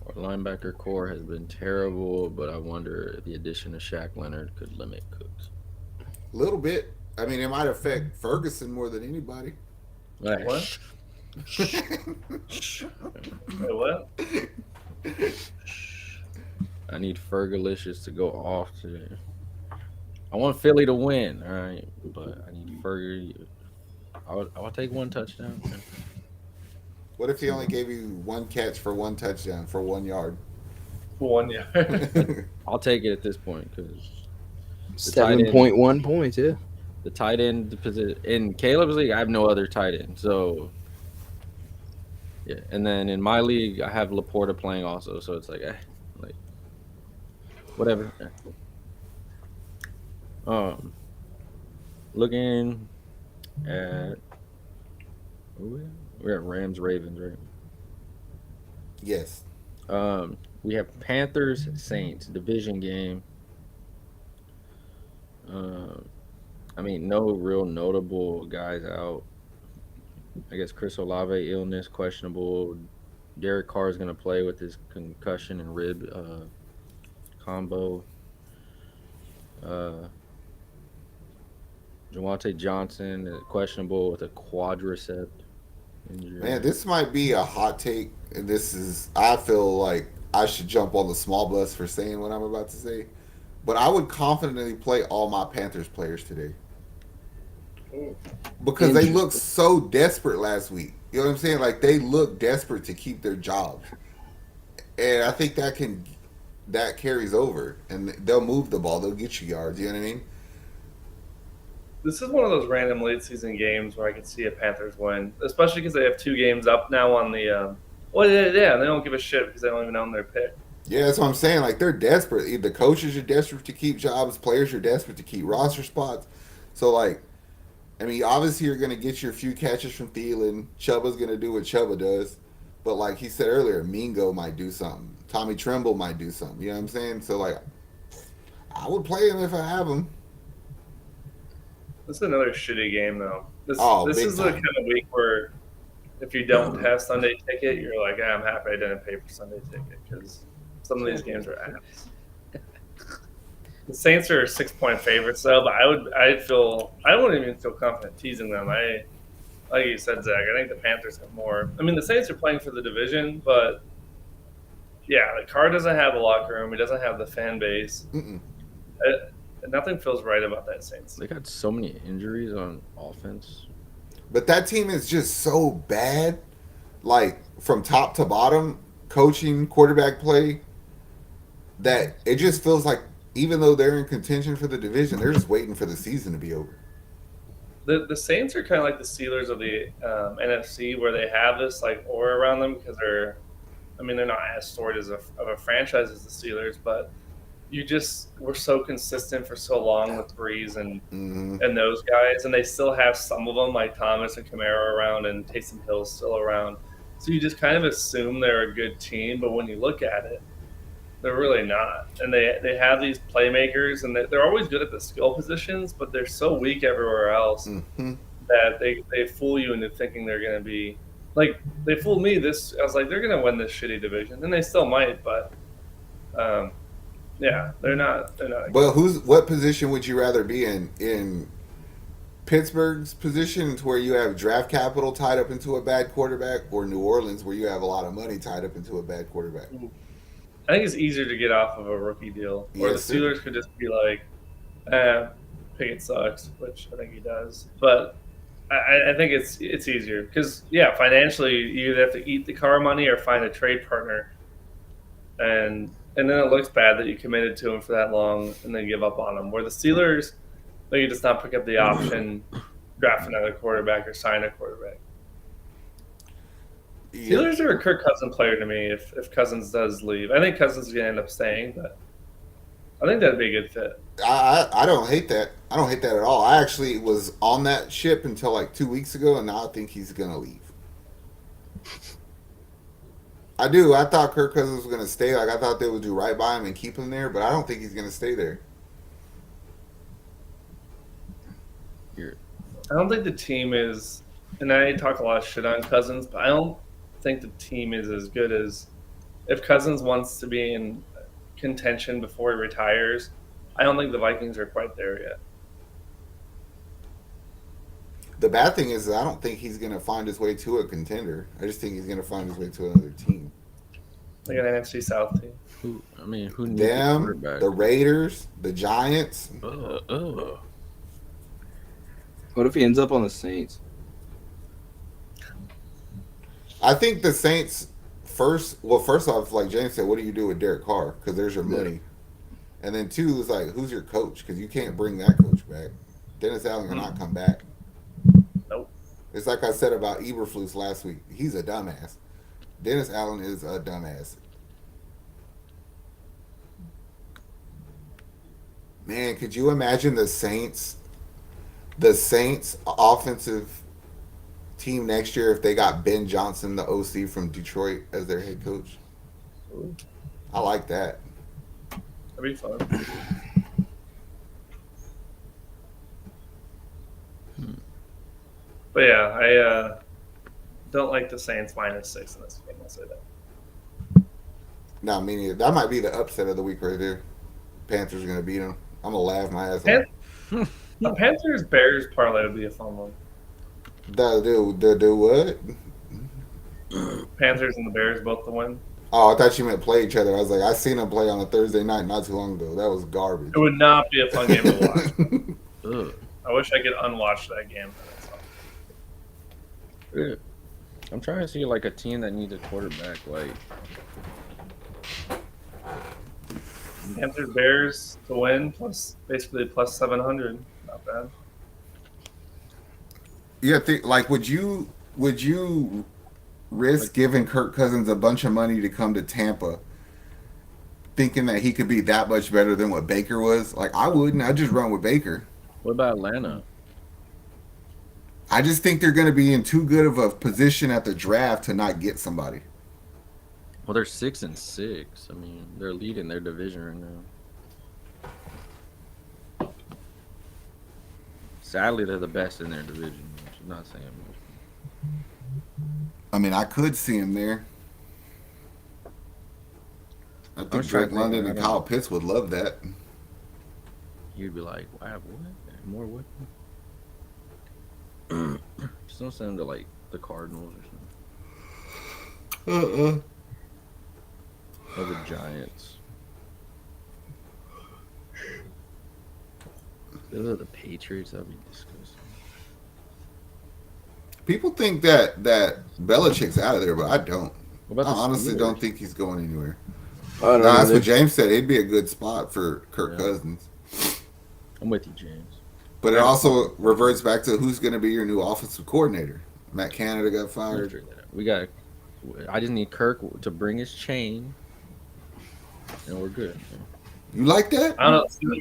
Our linebacker core has been terrible, but I wonder if the addition of Shaq Leonard could limit Cooks. A little bit. I mean, it might affect Ferguson more than anybody. Like, What? Wait, what? I need Fergalicious to go off today. I want Philly to win, all right, but I need Fergie. I'll take 1 touchdown. What if he only gave you 1 catch for 1 touchdown for 1 yard? 1 yard. I'll take it at this point because 7.1 points, yeah. the tight end position in Caleb's league, I have no other tight end. So, yeah. And then in my league, I have Laporta playing also. So it's like, whatever. Looking at, we're at Rams Ravens, right? Yes. We have Panthers Saints division game. I mean, no real notable guys out. I guess Chris Olave illness questionable. Derek Carr is going to play with his concussion and rib combo. Javonte Johnson questionable with a quadricep injury. Man, this might be a hot take. And I feel like I should jump on the small bus for saying what I'm about to say. But I would confidently play all my Panthers players today. Because they looked so desperate last week. You know what I'm saying? Like, they look desperate to keep their jobs. And I think that carries over. And they'll move the ball. They'll get you yards. You know what I mean? This is one of those random late season games where I could see a Panthers win, especially because they have 2 games up now on the. They don't give a shit because they don't even own their pick. Yeah, that's what I'm saying. Like, they're desperate. The coaches are desperate to keep jobs. Players are desperate to keep roster spots. So, like, I mean, obviously you're going to get your few catches from Thielen. Chuba's going to do what Chuba does. But like he said earlier, Mingo might do something. Tommy Tremble might do something. You know what I'm saying? So, like, I would play him if I have him. This is another shitty game, though. This big is the time. kind of week where if you don't have Sunday ticket, you're like, I'm happy I didn't pay for Sunday ticket because some of these games are ass. The Saints are 6-point favorites, though, but I wouldn't even feel confident teasing them. Like you said, Zach, I think the Panthers have more. I mean, the Saints are playing for the division, but yeah, the Carr doesn't have a locker room. He doesn't have the fan base. And nothing feels right about that Saints. They got so many injuries on offense. But that team is just so bad, like from top to bottom, coaching, quarterback play, that it just feels like even though they're in contention for the division, they're just waiting for the season to be over. The Saints are kind of like the Steelers of the NFC, where they have this like aura around them because they're, I mean, they're not as storied as of a franchise as the Steelers, but you just were so consistent for so long with Breeze and those guys, and they still have some of them like Thomas and Kamara around, and Taysom Hill's still around. So you just kind of assume they're a good team, but when you look at it, they're really not. And they have these playmakers, and they're always good at the skill positions, but they're so weak everywhere else that they fool you into thinking they're going to be like they fooled me. This I was like they're going to win this shitty division, and they still might, but yeah, they're not. They're not. But what position would you rather be in Pittsburgh's position, where you have draft capital tied up into a bad quarterback, or New Orleans, where you have a lot of money tied up into a bad quarterback? I think it's easier to get off of a rookie deal, or Yes, the Steelers could just be like, Pickett sucks, which I think he does. But I think it's easier because financially you either have to eat the car money or find a trade partner, and then it looks bad that you committed to him for that long and then give up on him. Where the Steelers, they could just not pick up the option, draft another quarterback or sign a quarterback. Yeah. Steelers are a Kirk Cousins player to me if Cousins does leave. I think Cousins is going to end up staying, but I think that'd be a good fit. I don't hate that. I don't hate that at all. I actually was on that ship until like 2 weeks ago, and now I think he's gonna leave. I do. I thought Kirk Cousins was gonna stay. Like I thought they would do right by him and keep him there, but I don't think he's gonna stay there. I don't think the team is, and I talk a lot of shit on Cousins, but I don't think the team is as good as if Cousins wants to be in contention before he retires. I don't think the Vikings are quite there yet. The bad thing is, I don't think he's gonna find his way to a contender. I just think he's gonna find his way to another team. Like an NFC South team. Who needs a Them, quarterback? the Raiders, the Giants. What if he ends up on the Saints? I think the Saints first off, like James said, what do you do with Derek Carr? Because there's your money. And then two is like, who's your coach? Because you can't bring that coach back. Dennis Allen cannot come back. Nope. It's like I said about Eberflus last week. He's a dumbass. Dennis Allen is a dumbass. Man, could you imagine the Saints offensive team next year if they got Ben Johnson, the OC from Detroit, as their head coach? Ooh, I like that. that'd be fun. But yeah, I don't like the Saints -6 in this game. I'll say that. Nah, me neither. That might be the upset of the week right there. Panthers are gonna beat them. I'm gonna laugh my ass off. The Panthers Bears parlay would be a fun one. Do what? Panthers and the Bears both to win. Oh, I thought you meant play each other. I was like, I seen them play on a Thursday night not too long ago. That was garbage. It would not be a fun game to watch. Ugh. I wish I could unwatch that game. Yeah. I'm trying to see like a team that needs a quarterback. Like Panthers Bears to win basically plus 700. Not bad. Yeah, like would you risk giving Kirk Cousins a bunch of money to come to Tampa, thinking that he could be that much better than what Baker was? Like I wouldn't. I'd just run with Baker. what about Atlanta? I just think they're going to be in too good of a position at the draft to not get somebody. Well, they're 6-6. I mean, they're leading their division right now. Sadly, they're the best in their division, which is not saying much. I mean, I could see him there. I think was trying Drake to think, London I and don't Kyle know. Pitts would love that. You'd be like, wow, what? More what? Just don't send them to like the Cardinals or something. Or the Giants. Those are the Patriots. That'd be disgusting. People think that Belichick's out of there, but I don't. What I about the honestly Steelers? don't think he's going anywhere. I don't No, that's know. what James said. It'd be a good spot for Kirk Yeah. Cousins. I'm with you, James. But it also reverts back to who's going to be your new offensive coordinator. Matt Canada got fired. We got. I just need Kirk to bring his chain, and we're good. You like that? I don't know.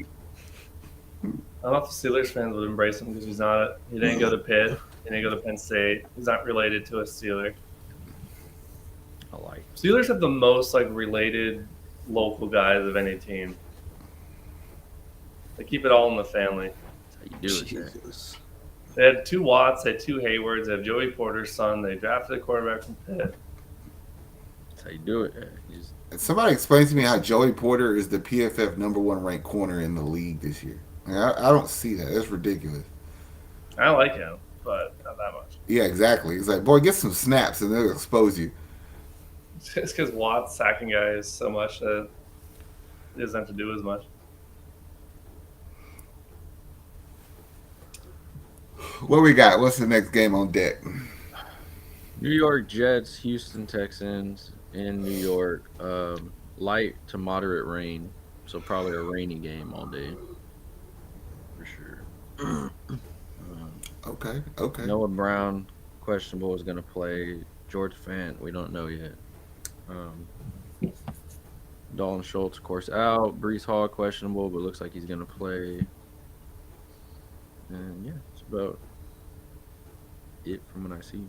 I don't know if the Steelers fans would embrace him because he's not. He didn't go to Pitt. He didn't go to Penn State. He's not related to a Steeler. I like. Steelers have the most like related local guys of any team. They keep it all in the family. That's how you do it. Jack. Jesus. They had 2 Watts, they had 2 Haywards, they have Joey Porter's son. They drafted a quarterback from Pitt. That's how you do it. Jack. You just- Somebody explain to me how Joey Porter is the PFF #1 ranked corner in the league this year. I don't see that. That's ridiculous. I like him, but not that much. Yeah, exactly. It's like, boy, get some snaps and they'll expose you. It's because Watts sacking guys so much that he doesn't have to do as much. What we got? What's the next game on deck? New York Jets, Houston Texans in New York. Light to moderate rain, so probably a rainy game all day for sure. Okay. Noah Brown, questionable, is going to play. George Fant, we don't know yet. Dalton Schultz, of course, out. Brees Hall, questionable, but looks like he's going to play. And yeah, it's about it from what I see.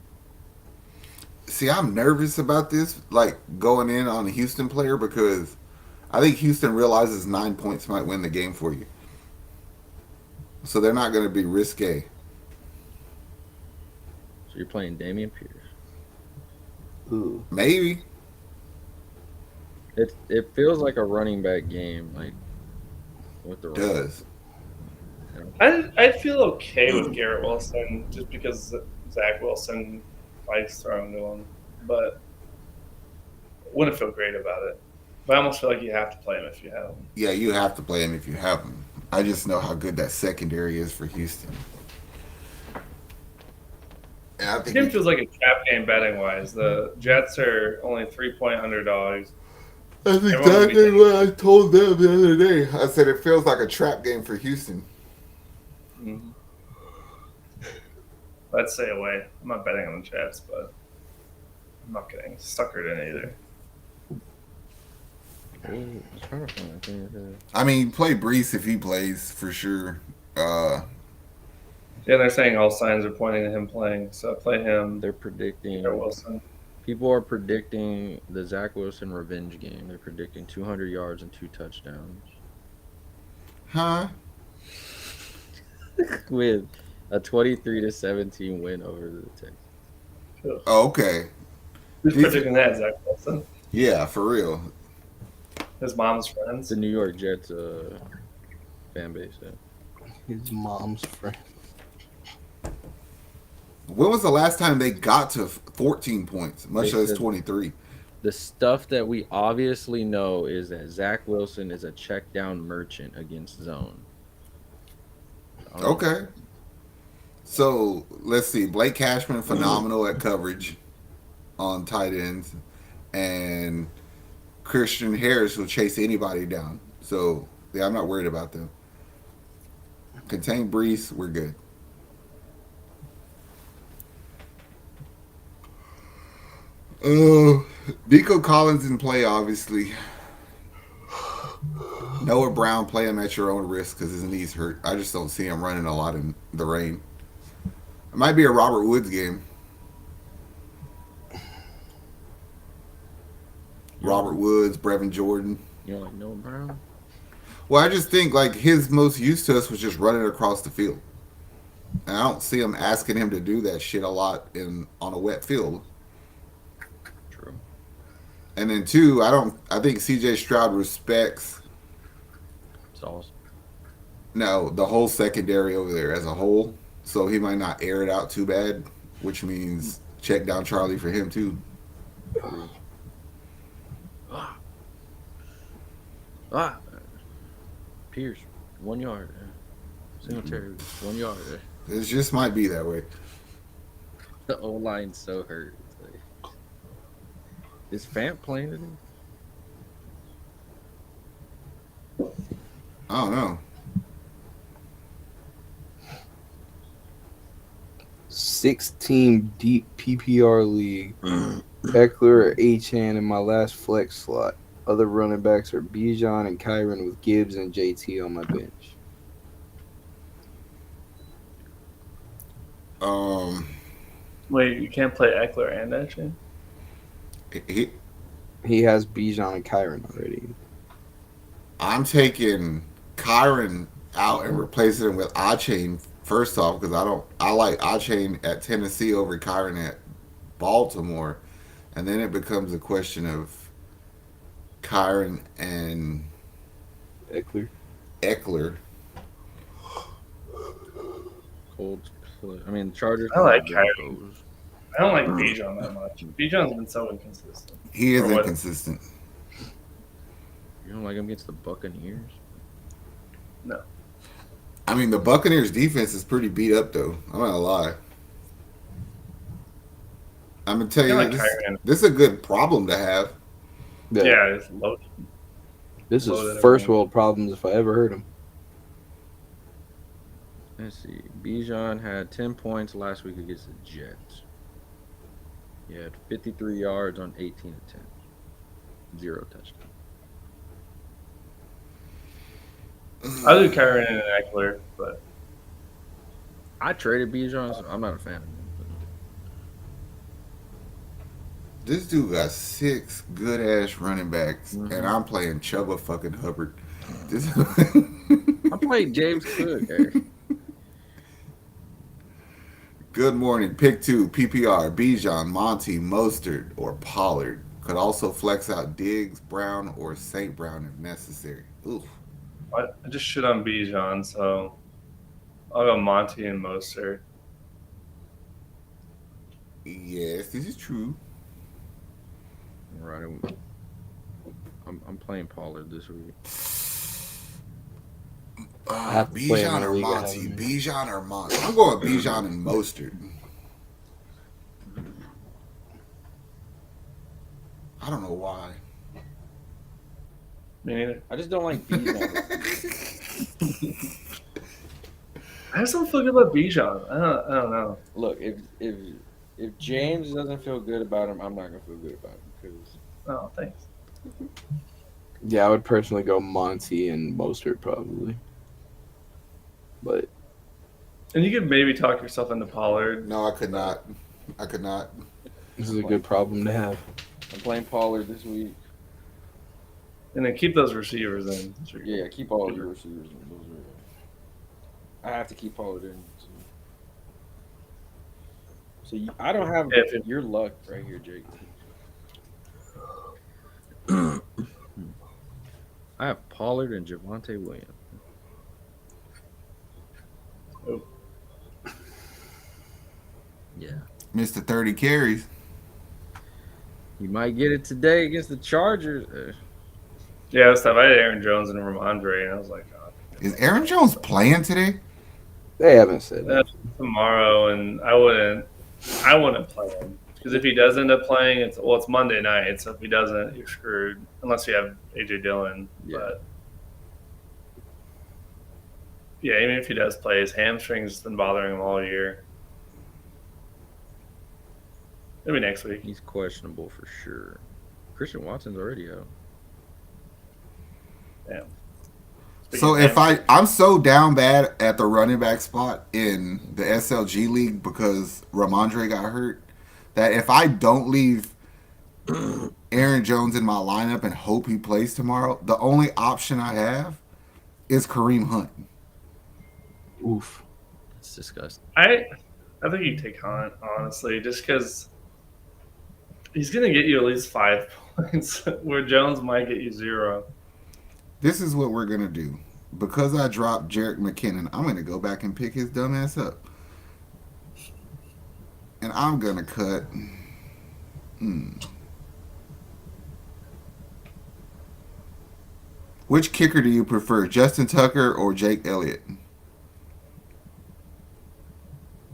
See, I'm nervous about this, like going in on a Houston player because I think Houston realizes 9 points might win the game for you. So they're not going to be risque. So you're playing Damian Pierce. Ooh. Maybe. It feels like a running back game, like with the It does. I'd feel okay with Garrett Wilson just because Zach Wilson likes throwing to him, but wouldn't feel great about it. But I almost feel like you have to play him if you have him. Yeah, you have to play him if you have him. I just know how good that secondary is for Houston. And I This think game feels like a trap game betting wise. The Jets are only 3-point underdogs. that's Everyone will be exactly what I told them the other day. I said it feels like a trap game for Houston. Mm-hmm. Let's stay away. I'm not betting on the Jets, but I'm not getting suckered in either. I'm trying to find, I think, I mean, play Brees if he plays for sure. Yeah, they're saying all signs are pointing to him playing, so play him. they're predicting. Garrett Wilson. People are predicting the Zach Wilson revenge game. They're predicting 200 yards and 2 touchdowns Huh? with a 23-17 win over the Texans. Oh, okay. Who's These- predicting that? Zach Wilson. Yeah, for real. His mom's friends. The New York Jets fan base. Yeah. His mom's friend. When was the last time they got to 14 points, much They less said- 23? The stuff that we obviously know is that Zach Wilson is a check down merchant against zone. Okay. So let's see. Blake Cashman, phenomenal at coverage on tight ends, and Christian Harris will chase anybody down. So yeah, I'm not worried about them. Contain Brees, we're good. Oh, Nico Collins in play, obviously. Noah Brown, play him at your own risk because his knees hurt. I just don't see him running a lot in the rain. It might be a Robert Woods game. Robert Woods, Brevin Jordan. You know, like Noah Brown. Well, I just think like his most use to us was just running across the field, and I don't see him asking him to do that shit a lot on a wet field. True. And then two, I think C.J. Stroud respects It's awesome. the whole secondary over there as a whole, so he might not air it out too bad, which means check down Charlie for him too. Ah, Pierce, 1 yard. Singletary, 1 yard. It just might be that way. The O line's so hurt. It's like, is Fant playing today? I don't know. 6-team deep PPR league. Eckler or Achane in my last flex slot. Other running backs are Bijan and Kyron with Gibbs and JT on my bench. Wait, you can't play Eckler and Etchin? He has Bijan and Kyron already. I'm taking Kyron out and replacing him with Achane first off because I like Achane at Tennessee over Kyron at Baltimore, and then it becomes a question of Kyron and Eckler. Colts play. I mean, the Chargers. I like play Kyron. Broncos. I don't like Bijan that much. Bijan's been so inconsistent. He is For what? inconsistent. You don't like him against the Buccaneers? No. I mean, the Buccaneers defense is pretty beat up though. I'm not gonna lie. I'm gonna tell I you like this, Kyron. this is a good problem to have. Yeah, it's loaded. This Loaded is first everyone. world problems if I ever heard them. Let's see. Bijan had 10 points last week against the Jets. He had 53 yards on 18 attempts. 0 touchdowns. I do Kyron and Eckler, but I traded Bijan, so I'm not a fan of him. This dude got 6 good ass running backs, Mhm. and I'm playing Chubba fucking Hubbard. This I played James Cook. Good morning. Pick 2, PPR, Bijan, Monty, Mostert, or Pollard. Could also flex out Diggs, Brown, or St. Brown if necessary. Oof. I just shit on Bijan, so I'll go Monty and Mostert. Yes, this is true. Right. I'm playing Pollard this week. have to play him Bijan in a or league I Monty? have him in. Bijan or Monty? I'm going Bijan and Mostert. I don't know why. Me neither. I just don't like Bijan. I just don't feel good about Bijan. I don't know. Look, if James doesn't feel good about him, I'm not gonna feel good about him because Oh, thanks. Yeah, I would personally go Monty and Mostert probably. But And you could maybe talk yourself into Pollard. No, I could not. I could not. this is a good problem to have. I'm playing Pollard this week. And then keep those receivers in. Yeah, keep all of your receivers. Those are, I have to keep Pollard in. So I don't have your luck right here, Jake. I have Pollard and Javonte Williams. Oh. Yeah. Mr. 30 carries. You might get it today against the Chargers. Yeah, that's tough. I had Aaron Jones and Ramondre, and I was like, oh, Is Aaron Jones playing today? They haven't said that. tomorrow, and I wouldn't play him because if he does end up playing, it's Monday night, so if he doesn't, you're screwed unless you have AJ Dillon. Yeah. But yeah, even if he does play, his hamstring's been bothering him all year. Maybe next week. He's questionable for sure. Christian Watson's already out. Damn. So if I'm so down bad at the running back spot in the SLG league because Ramondre got hurt that if I don't leave Aaron Jones in my lineup and hope he plays tomorrow, the only option I have is Kareem Hunt. Oof. It's disgusting. I think you take Hunt, honestly, just because he's going to get you at least 5 points, where Jones might get you 0. This is what we're going to do. Because I dropped Jerick McKinnon, I'm going to go back and pick his dumb ass up. And I'm going to cut... Which kicker do you prefer, Justin Tucker or Jake Elliott?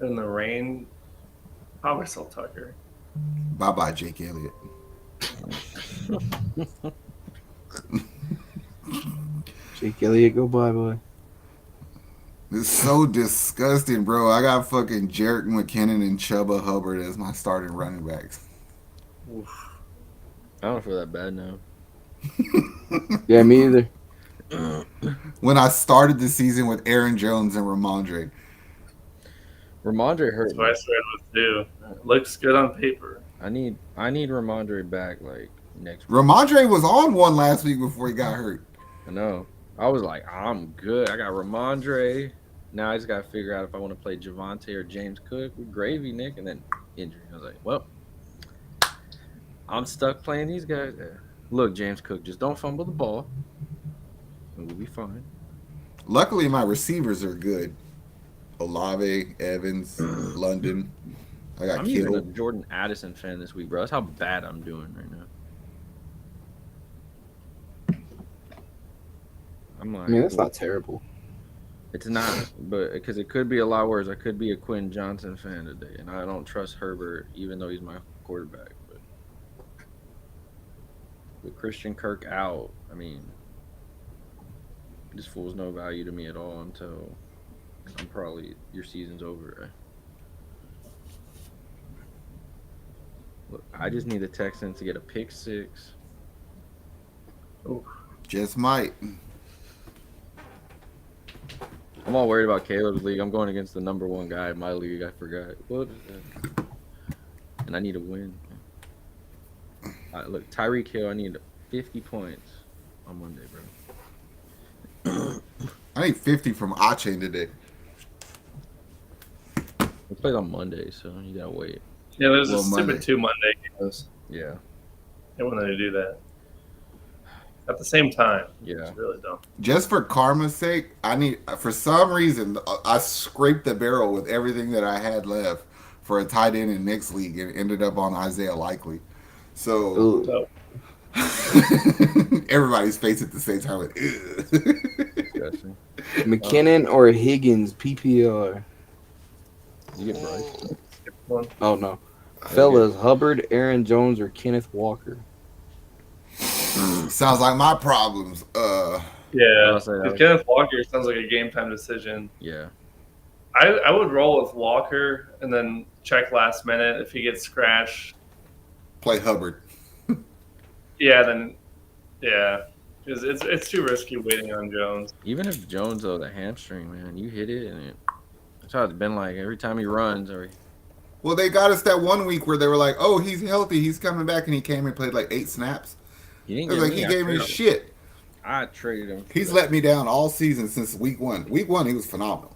in the rain, probably still Tucker. Bye bye, Jake Elliott. Jake Elliott, go bye bye. It's so disgusting, bro. I got fucking Jerick McKinnon and Chuba Hubbard as my starting running backs. Oof. I don't feel that bad now. Yeah, me either. When I started the season with Aaron Jones and Ramondre. Ramondre hurt That's what I me. started with too. It looks good on paper. I need Ramondre back like next week. Ramondre was on one last week before he got hurt. I know. I was like, I'm good. I got Ramondre. Now I just got to figure out if I want to play Javante or James Cook with gravy, Nick, and then injury. I was like, well, I'm stuck playing these guys. Look, James Cook, just don't fumble the ball, and we'll be fine. Luckily, my receivers are good. Olave, Evans, London. I got I'm even a Kittle. Jordan Addison fan this week, bro. That's how bad I'm doing right now. I'm like, I mean, that's not terrible. It's not, but because it could be a lot worse. I could be a Quentin Johnson fan today, and I don't trust Herbert, even though he's my quarterback. But with Christian Kirk out, I mean, this fool's no value to me at all until your season's over. Look, I just need the Texans to get a pick six. Just might. I'm all worried about Caleb's league. I'm going against the number one guy in my league. I forgot. What is that? And I need a win. Look, Tyreek Hill, I need 50 points on Monday, bro. I need 50 from Achen today. We played on Monday, so you gotta wait. Yeah, there's Well, a stupid Monday. 2 Monday games. Yeah, They wanted to do that at the same time. yeah. It's really dumb. Just for karma's sake, for some reason, I scraped the barrel with everything that I had left for a tight end in Nick's league and ended up on Isaiah Likely. So Ooh. So everybody's face at the same time. Like, Disgusting. McKinnon or Higgins, PPR. You get Bryce. skip one. Oh, no. Fellas, Hubbard, Aaron Jones, or Kenneth Walker? sounds like my problems. Yeah, I'll say that. 'cause Kenneth Walker sounds like a game time decision. Yeah, I would roll with Walker and then check last minute if he gets scratched. Play Hubbard. Yeah, then because it's too risky waiting on Jones. even if Jones though the hamstring, man, you hit it and that's how it's been like every time he runs or Well, they got us that one week where they were like, "Oh, he's healthy, he's coming back," and he came and played like 8 snaps. he It didn't was get like me. he I gave me traded him. shit. I traded him. He's let me down all season since week 1. Week 1, he was phenomenal.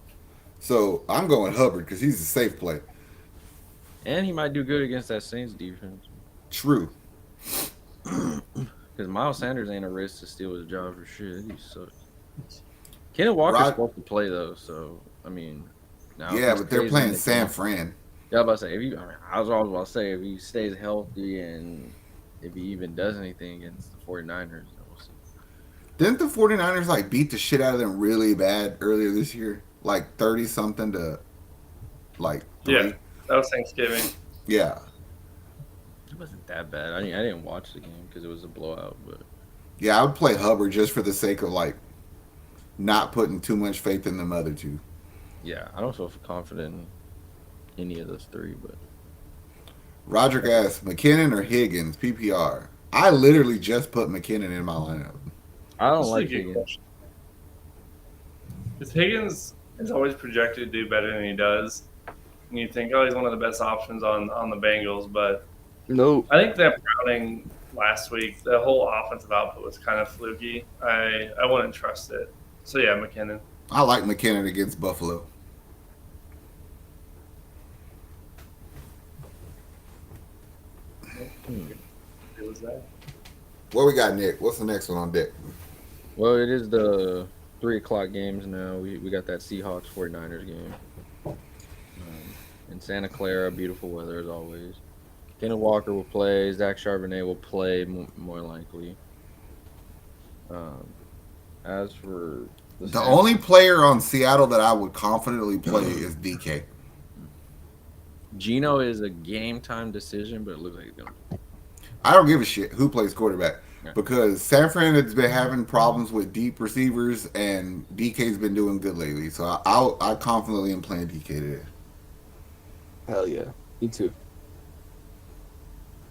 So I'm going Hubbard because he's a safe play. And he might do good against that Saints defense. True. Because Miles Sanders ain't a risk to steal his job for shit. He sucks. Kenneth Walker's Rod- supposed to play though, so I mean, now Yeah, if he but they're stays playing in the San game- Fran. Yeah, I was about to say I was always about to say if he stays healthy and if he even does anything against the 49ers, then we'll see. Didn't the 49ers like beat the shit out of them really bad earlier this year? Like 30 something to like 3? Yeah. That was Thanksgiving. Yeah. It wasn't that bad. I didn't watch the game because it was a blowout, but Yeah, I would play Hubbard just for the sake of like not putting too much faith in them other two. yeah, I don't feel confident in any of those three. But Roderick asks, McKinnon or Higgins, PPR? I literally just put McKinnon in my lineup. I don't This is a like good Higgins. question. Because Higgins is always projected to do better than he does. And you think, oh, he's one of the best options on the Bengals. But Nope. I think that Browning last week, the whole offensive output was kind of fluky. I wouldn't trust it. So, yeah, McKinnon. I like McKinnon against Buffalo. Who was that? What we got, Nick? What's the next one on deck? Well, it is the 3:00 games now. We got that Seahawks 49ers game. In Santa Clara, beautiful weather as always. Kenneth Walker will play. Zach Charbonnet will play more likely. As for The only player on Seattle that I would confidently play is DK. Gino is a game time decision, but it looks like he's gonna. I don't give a shit who plays quarterback Yeah. because San Fran has been having problems with deep receivers, and DK's been doing good lately. So I confidently am playing DK today. Hell yeah, me too.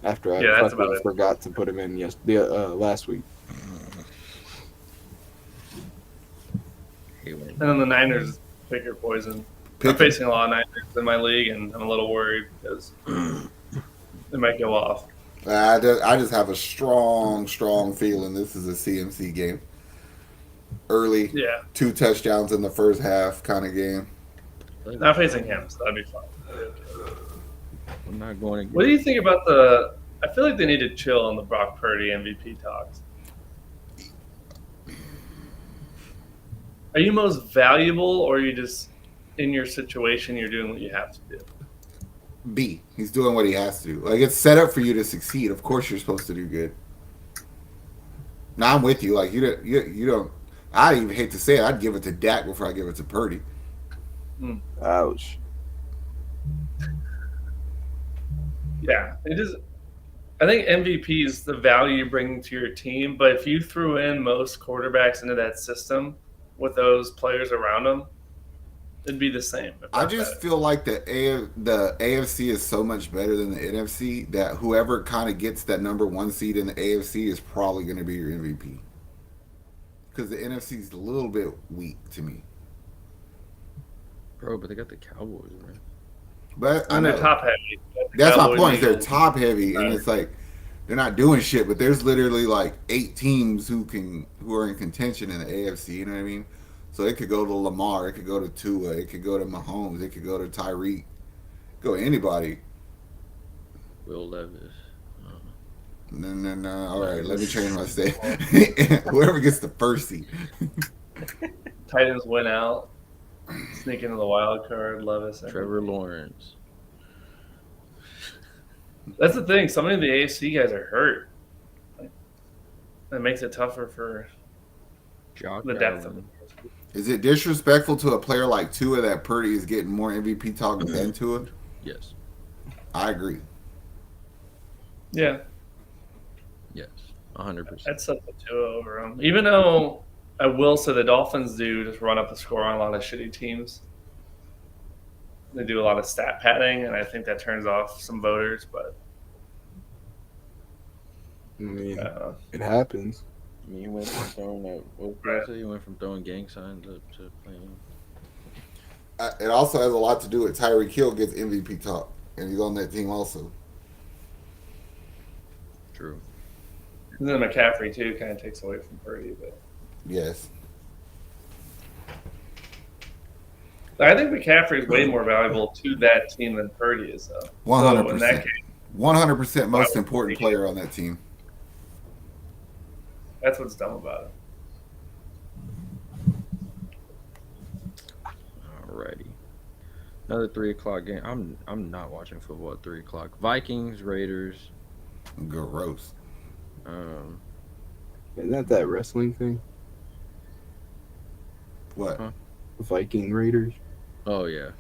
After I Yeah, that's fucking about it. forgot to put him in last week. Hey, when And then the Niners pick your poison. Pick I'm facing a lot of Niners in my league, and I'm a little worried because they might go off. I just have a strong feeling this is a CMC game. Early, Yeah, 2 touchdowns in the first half kind of game. not facing him, so that'd be fun. I'm not going to. What do you think about the? I feel like they need to chill on the Brock Purdy MVP talks. Are you most valuable, or are you just in your situation? You're doing what you have to do. B, he's doing what he has to do. Like, it's set up for you to succeed. Of course, you're supposed to do good. Now I'm with you. Like, you don't. I even hate to say it. I'd give it to Dak before I give it to Purdy. Ouch. Yeah, it is. I think MVP is the value you bring to your team, but if you threw in most quarterbacks into that system with those players around them, it'd be the same. if I not just better. feel like the AFC is so much better than the NFC that whoever kind of gets that number 1 seed in the AFC is probably going to be your MVP. Because the NFC is a little bit weak to me. Bro, but they got the Cowboys, man. But I And they're know. top heavy. That's my Cowboys, point. They're Eagles. top heavy, and Right. it's like they're not doing shit. But there's literally like 8 teams who are in contention in the AFC. You know what I mean? So it could go to Lamar, it could go to Tua, it could go to Mahomes, it could go to Tyreek, go anybody. Will Levis. No. All right, let me change my state. Whoever gets the first seed. Titans win out, sneak into the wild card. Levis. Trevor Lawrence. That's the thing. So many of the AFC guys are hurt. That makes it tougher for Jock the depth of Allen. it. Is it disrespectful to a player like Tua that Purdy is getting more MVP talk than Tua? Yes. I agree. Yeah, Yes. 100%. I'd set the two over them. Even though I will say the Dolphins do just run up the score on a lot of shitty teams. They do a lot of stat padding, and I think that turns off some voters. But I mean, uh, it happens. I mean, you went from throwing that. What Right. was it? You went from throwing gang signs up to playing. It also has a lot to do with Tyreek Hill gets MVP talk, and he's on that team also. True. and then McCaffrey too kind of takes away from Purdy. But Yes. I think McCaffrey is way more valuable to that team than Purdy is, though. 100%. So in that case, 100% most important player on that team. that's what's dumb about it. Alrighty. Another 3 o'clock game. I'm not watching football at 3 o'clock. Vikings, Raiders. Gross. Isn't that wrestling thing? What? Huh? Viking Raiders. Oh yeah.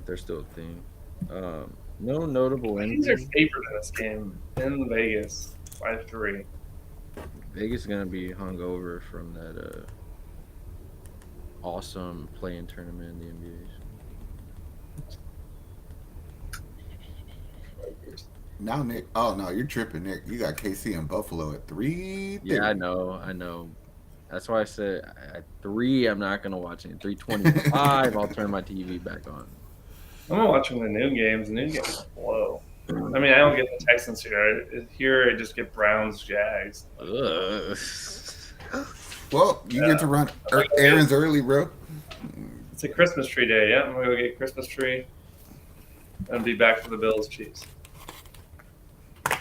They're still a thing. No notable Vikings are ending. favored in this game in Vegas, 5-3. Vegas is gonna be hungover from that awesome play-in tournament in the NBA. Now, Nick. Oh, no, you're tripping, Nick. You got KC and Buffalo at 3. Yeah, I know. That's why I said at 3 I'm not gonna watch it. 3:25 I'll turn my TV back on. I'm not watching the noon games. The noon games blow. I mean, I don't get the Texans here. Here, I just get Browns, Jags. Ugh. Well, you get to run errands early, bro. It's a Christmas tree day. Yeah, I'm gonna go get Christmas tree and be back for the Bills, Chiefs,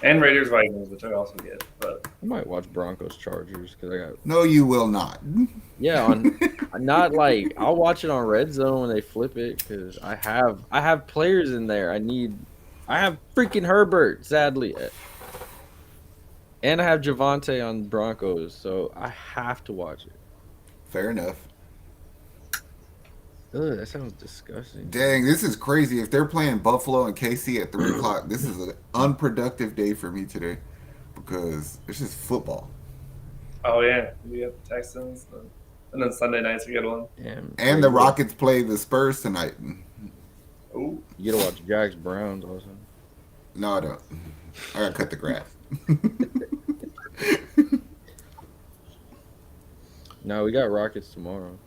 and Raiders, Vikings, which I also get. But I might watch Broncos Chargers because I got No, you will not. on not like I'll watch it on Red Zone when they flip it because I have players in there. I have freaking Herbert, sadly, and I have Javante on Broncos, so I have to watch it. Fair enough. Ugh, that sounds disgusting. Dang, this is crazy. If they're playing Buffalo and KC at 3 o'clock, this is an unproductive day for me today because it's just football. Oh yeah, you got the Texans, and then Sunday night's a good one. Damn, And the Rockets play the Spurs tonight. Ooh, You gotta watch Jags Browns also. No, I don't. I gotta cut the grass. No, we got Rockets tomorrow,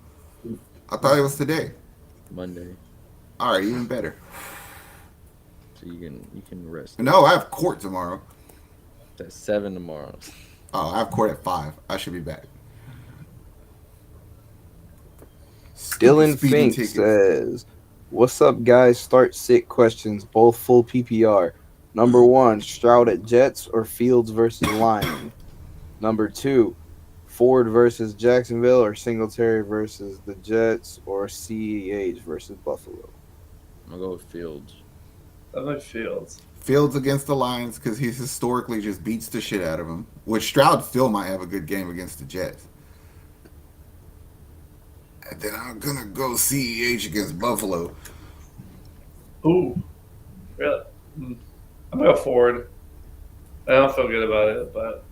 I thought it was today. Monday, All right, even better. so you can rest. No, I have court tomorrow. It's at 7 tomorrow. Oh, I have court at 5. I should be back. Dylan Speeding Fink tickets. says, "What's up, guys? Start sit questions, both full PPR. Number 1, Stroud at Jets or Fields versus Lions. Number 2, Ford versus Jacksonville or Singletary versus the Jets or CEH versus Buffalo." I'm gonna go with Fields. I like Fields. Fields against the Lions because he's historically just beats the shit out of them. Which Stroud still might have a good game against the Jets. And then I'm gonna go CEH against Buffalo. Ooh, really? I'm gonna go Ford. I don't feel good about it, but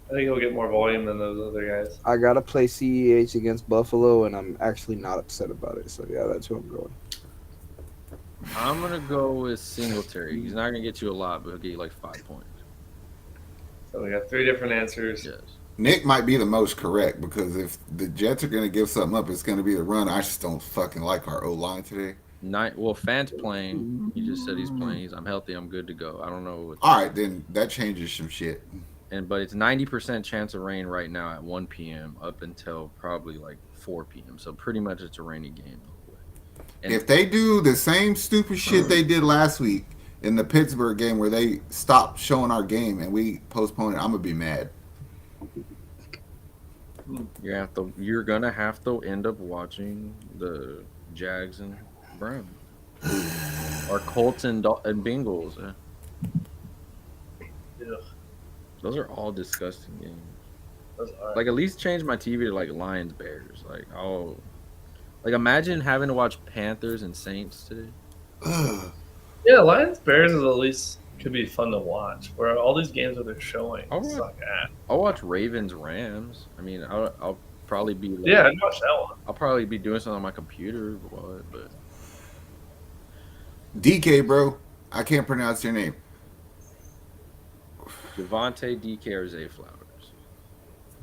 I think he'll get more volume than those other guys. I gotta play CEH against Buffalo, and I'm actually not upset about it. So yeah, that's who I'm going. I'm gonna go with Singletary. He's not gonna get you a lot, but he'll get you like 5 points. So we got 3 different answers. Yes. Nick might be the most correct because if the Jets are gonna give something up, it's gonna be the run. I just don't fucking like our O line today. Well, Fant's playing. He just said he's playing. I'm healthy. I'm good to go. I don't know what. All right, then that changes some shit. But it's 90% chance of rain right now at 1 p.m. up until probably like 4 p.m. So pretty much it's a rainy game. And If they do the same stupid shit they did last week in the Pittsburgh game where they stopped showing our game and we postponed it, I'm gonna be mad. you're gonna have to end up watching the Jags and Browns or Colts and Bengals. Ugh, Those are all disgusting games. those are. Like at least change my TV to like Lions Bears. Like imagine having to watch Panthers and Saints today. Yeah, Lions Bears is at least could be fun to watch. Where all these games that they're showing All right. suck ass. I'll watch Ravens Rams. I mean, I'll probably be like, Yeah, I'd watch that one. I'll probably be doing something on my computer, but DK, bro, I can't pronounce your name. Javante, DK, or Zay Flowers.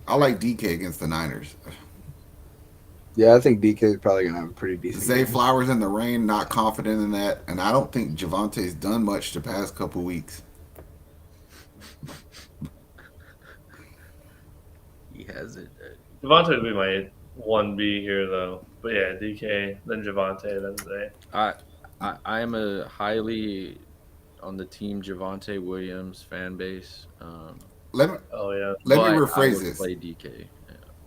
I like DK against the Niners. Yeah, I think DK is probably gonna have a pretty decent Zay game. Flowers in the rain, not confident in that, and I don't think Javante's done much the past couple weeks. He has it. Devontae would be my 1B here, though. But yeah, DK, then Javante, then Zay. I am a highly on the team Javante Williams fan base. Let me Oh yeah. let but me I rephrase would this. Play DK.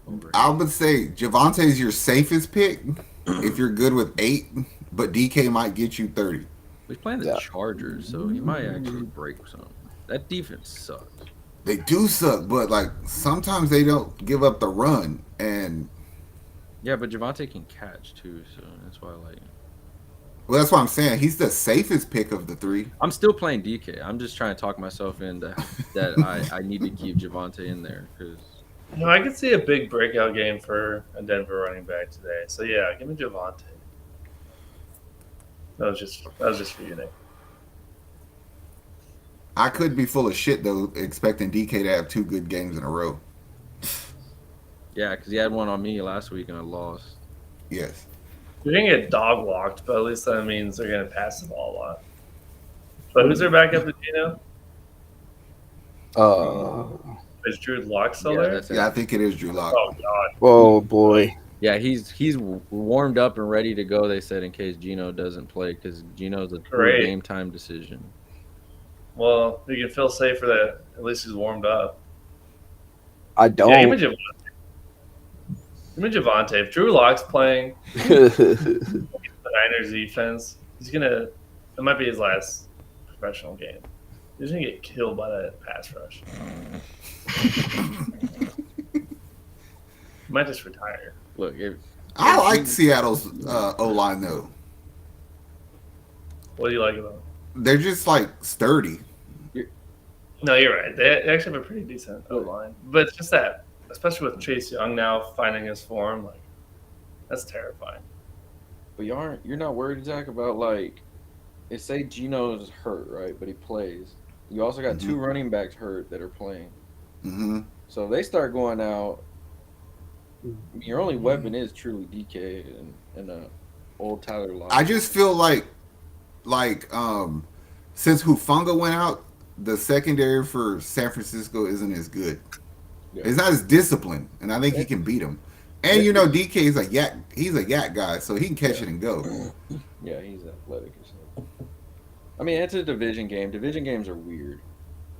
Over I would say Javante's your safest pick if you're good with 8, but DK might get you 30. He's playing the Yeah. Chargers, so he might actually break some. That defense sucks. They do suck, but like sometimes they don't give up the run, and Yeah, but Javante can catch too, so that's why I like him. well, that's what I'm saying. He's the safest pick of the 3. I'm still playing DK. I'm just trying to talk myself into that I need to keep Javante in there because No, I could see a big breakout game for a Denver running back today. So yeah, give me Javante. That was just for you, Nick. I could be full of shit though, expecting DK to have 2 good games in a row. yeah, because he had one on me last week and I lost. Yes. You're gonna get dog walked, but at least that means they're gonna pass the ball a lot. But who's their backup to Gino? Is Drew Lock still there? That's it. Yeah, I think it is Drew Lock. Oh god. Oh boy. Yeah, he's warmed up and ready to go. They said in case Gino doesn't play because Gino's a true Great. game time decision. Well, you can feel safer that at least he's warmed up. I Yeah, don't. give me Javante. If Drew Lock's playing the Niners defense, it might be his last professional game. He's gonna get killed by that pass rush. He might just retire. Look, I like Seattle's O line though. What do you like about it? They're just like sturdy. No, you're right. They actually have a pretty decent O line, but it's just that, especially with Chase Young now finding his form, like that's terrifying. But you're not worried, Zach, about like, if say Geno's hurt, right? But he plays. You also got two running backs hurt that are playing. Mm-hmm. So if they start going out, I mean, your only weapon is truly DK and old Tyler Lockett. I just feel like since Hufanga went out, the secondary for San Francisco isn't as good. Yeah. It's not as disciplined, and I think he can beat him. And you know, DK is a yak. He's a yak guy, so he can catch it and go. Yeah, he's athletic as hell. I mean, it's a division game. Division games are weird.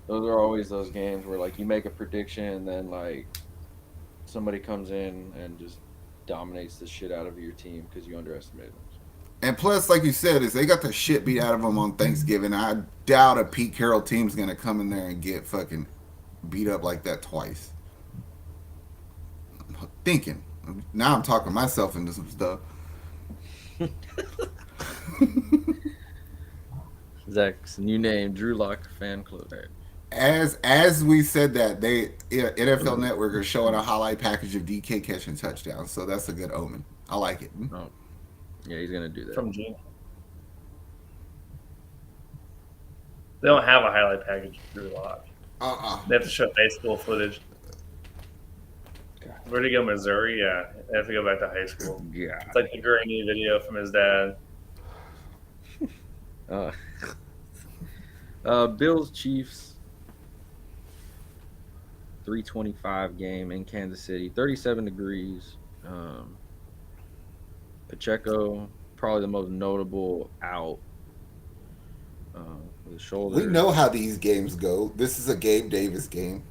Those are always those games where like you make a prediction and then like somebody comes in and just dominates the shit out of your team because you underestimated them. And plus, like you said, is they got the shit beat out of them on Thanksgiving. I doubt a Pete Carroll team's gonna come in there and get fucking beat up like that twice. I'm thinking. Now I'm talking myself into some stuff. Zach's new name, Drew Lock Fan Club. As we said that, NFL Network are showing a highlight package of DK catching touchdowns, so that's a good omen. I like it. Oh, yeah, he's gonna do that. From Gene. They don't have a highlight package for Drew Lock. They have to show high school footage. Where'd he go? Missouri? Yeah, they have to go back to high school. Yeah. It's like the grainy video from his dad. Bills Chiefs 325 game in Kansas City, 37 degrees. Pacheco, probably the most notable out with his shoulder. We know how these games go. This is a Gabe Davis game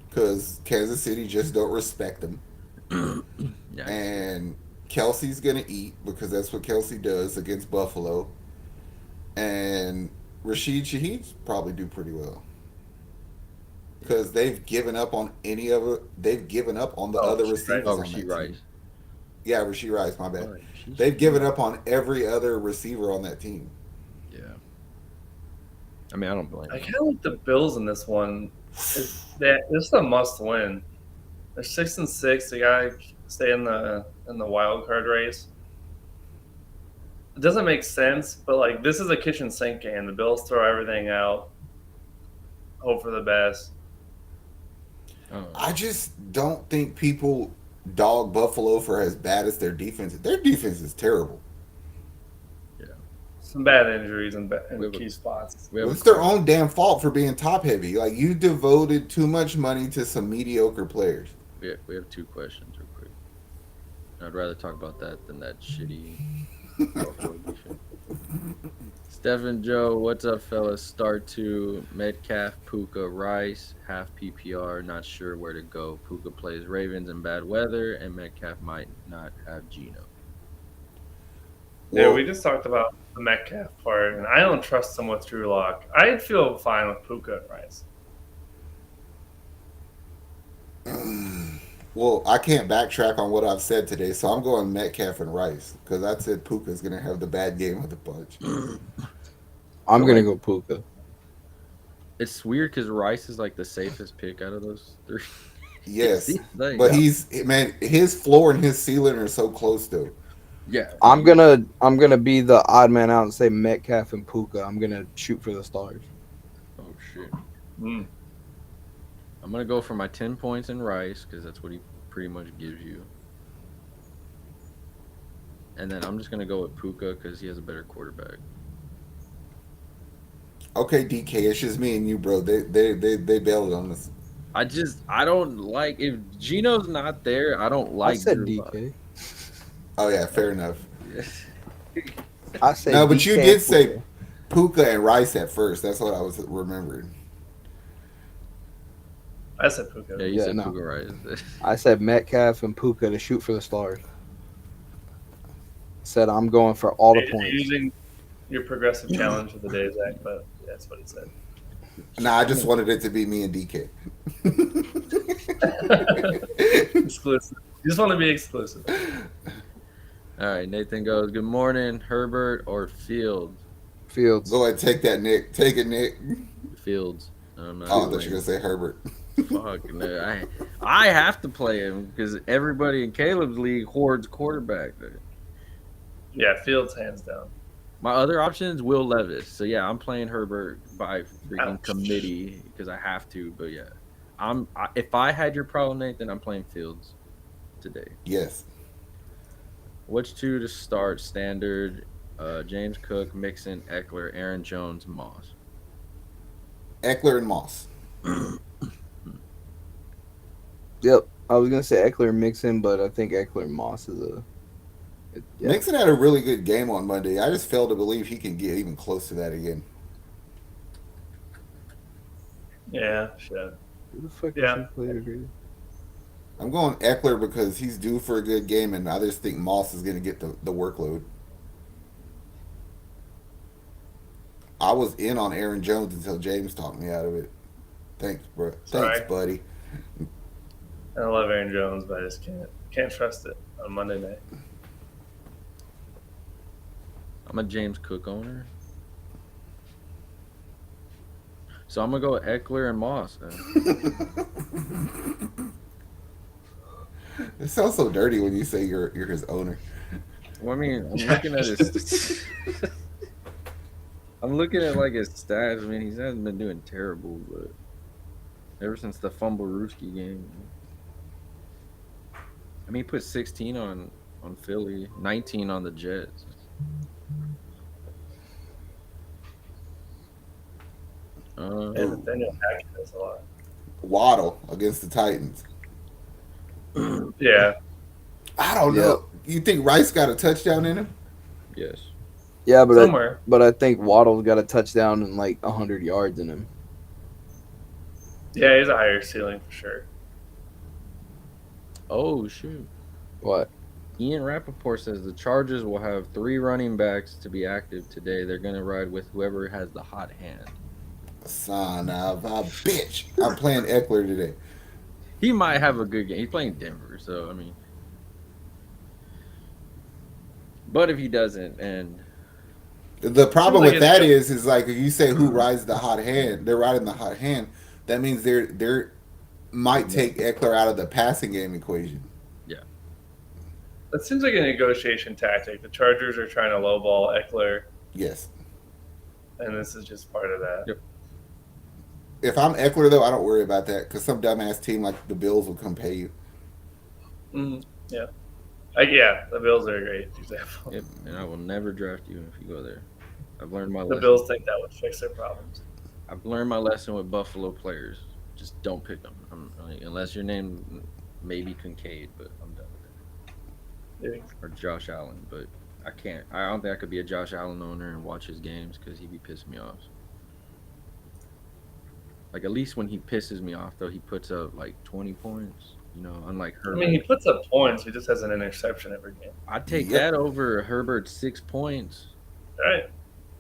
because Kansas City just don't respect him. Yeah. And Kelsey's gonna eat because that's what Kelsey does against Buffalo. And Rashid Shaheed's probably do pretty well because they've given up on any of it. They've given up on the other receivers. Oh, on Rasheed that Rice. team. Yeah, Rasheed Rice. My bad. Oh, she's- They've given up on every other receiver on that team. Yeah. I mean, I don't blame I him. kind of like the Bills in this one. This is a must win. They're 6-6. They gotta stay in the wild card race. It doesn't make sense, but like this is a kitchen sink game. The Bills throw everything out, hope for the best. I just don't think people dog Buffalo for as bad as their defense. Their defense is terrible. Some bad injuries in We have a- key spots. We have It's their own damn fault for being top heavy. Like you devoted too much money to some mediocre players. we have two questions real quick. I'd rather talk about that than that shitty Buffalo defense. Stephen Joe, what's up, fellas? Start to Metcalf, Puka, Rice, half PPR. Not sure where to go. Puka plays Ravens in bad weather, and Metcalf might not have Geno. Yeah, Well- we just talked about the Metcalf part, and I don't trust him with Drew Lock. I'd feel fine with Puka and Rice. Well, I can't backtrack on what I've said today, so I'm going Metcalf and Rice because I said Puka's going to have the bad game of the bunch. I'm gonna go Puka. It's weird because Rice is like the safest pick out of those three. Yes, Like, but his floor and his ceiling are so close though. yeah. I'm gonna be the odd man out and say Metcalf and Puka. I'm gonna shoot for the stars. Oh shit. Mm. I'm gonna go for my 10 points in Rice because that's what he pretty much gives you. And then I'm just gonna go with Puka because he has a better quarterback. Okay, DK, it's just me and you, bro. They bailed on us. I don't like if Geno's not there. I don't like. I said Drew Lock. DK. Oh yeah, fair enough. I said No, but DK you and did say Puka. Puka and Rice at first. That's what I was remembering. I said Puka. Yeah, you Yeah, said no. Puka Rice. I said Metcalf and Puka to shoot for the stars. Said I'm going for all the You're points. using your progressive challenge of the day, Zach, but that's what he said. Nah, I just wanted it to be me and DK. Exclusive. You just want to be exclusive. All right, Nathan goes, good morning, Herbert or Fields? Fields. Go ahead, take that, Nick. Take it, Nick. Fields. I'm not Oh, I thought you were playing. gonna say Herbert. Fuck, no, I have to play him because everybody in Caleb's league hoards quarterback. Yeah, Fields hands down. My other option is Will Levis. So yeah, I'm playing Herbert by freaking Ouch. committee because I have to. But yeah, if I had your problem, Nathan, I'm playing Fields today. Yes. Which two to start? Standard, James Cook, Mixon, Eckler, Aaron Jones, Moss. Eckler and Moss. Yep. I was gonna say Eckler and Mixon, but I think Eckler and Moss is a. Yeah. Mixon had a really good game on Monday. I just fail to believe he can get even close to that again. Yeah, shit. Who the fuck Yeah. is he player, dude? I'm going Eckler because he's due for a good game, and I just think Moss is going to get the workload. I was in on Aaron Jones until James talked me out of it. Thanks, bro. Sorry. Thanks, buddy. I love Aaron Jones, but I just can't trust it on Monday night. I'm a James Cook owner. So I'm gonna go with Eckler and Moss. It sounds so dirty when you say you're his owner. Well, I mean, I'm looking at his. I'm looking at like his stats. I mean, he hasn't been doing terrible, but ever since the fumble Rooski game, I mean, he put 16 on Philly, 19 on the Jets. And Nathaniel Hackett does a lot. Waddle against the Titans. Yeah. I don't know. You think Rice got a touchdown in him? Yes. Yeah, but Somewhere. I think Waddle's got a touchdown and like 100 yards in him. Yeah, he's a higher ceiling for sure. Oh shoot. What? Ian Rappaport says the Chargers will have 3 running backs to be active today. They're gonna ride with whoever has the hot hand. Son of a bitch. I'm playing Eckler today. He might have a good game. He's playing Denver, so I mean. But if he doesn't, and The problem Seems with like that is like if you say who rides the hot hand, they're riding the hot hand. That means they're might take Eckler out of the passing game equation. That seems like a negotiation tactic. The Chargers are trying to lowball Eckler, Yes. and this is just part of that. Yep. If I'm Eckler though, I don't worry about that because some dumbass team like the Bills will come pay you. Yeah. Yeah, the Bills are a great example. yep, and I will never draft you if you go there. I've learned my The lesson. Bills think that would fix their problems. I've learned my lesson with Buffalo players. Just don't pick them unless your name maybe Kincaid, but I'm done with it. Yeah. Or Josh Allen, but I can't. I don't think I could be a Josh Allen owner and watch his games because he'd be pissing me off. Like at least when he pisses me off, though, he puts up like 20 points. You know, unlike I Herbert. mean, he puts up points. He just has an interception every game. I'd take Yep. that over Herbert's 6 points. Right.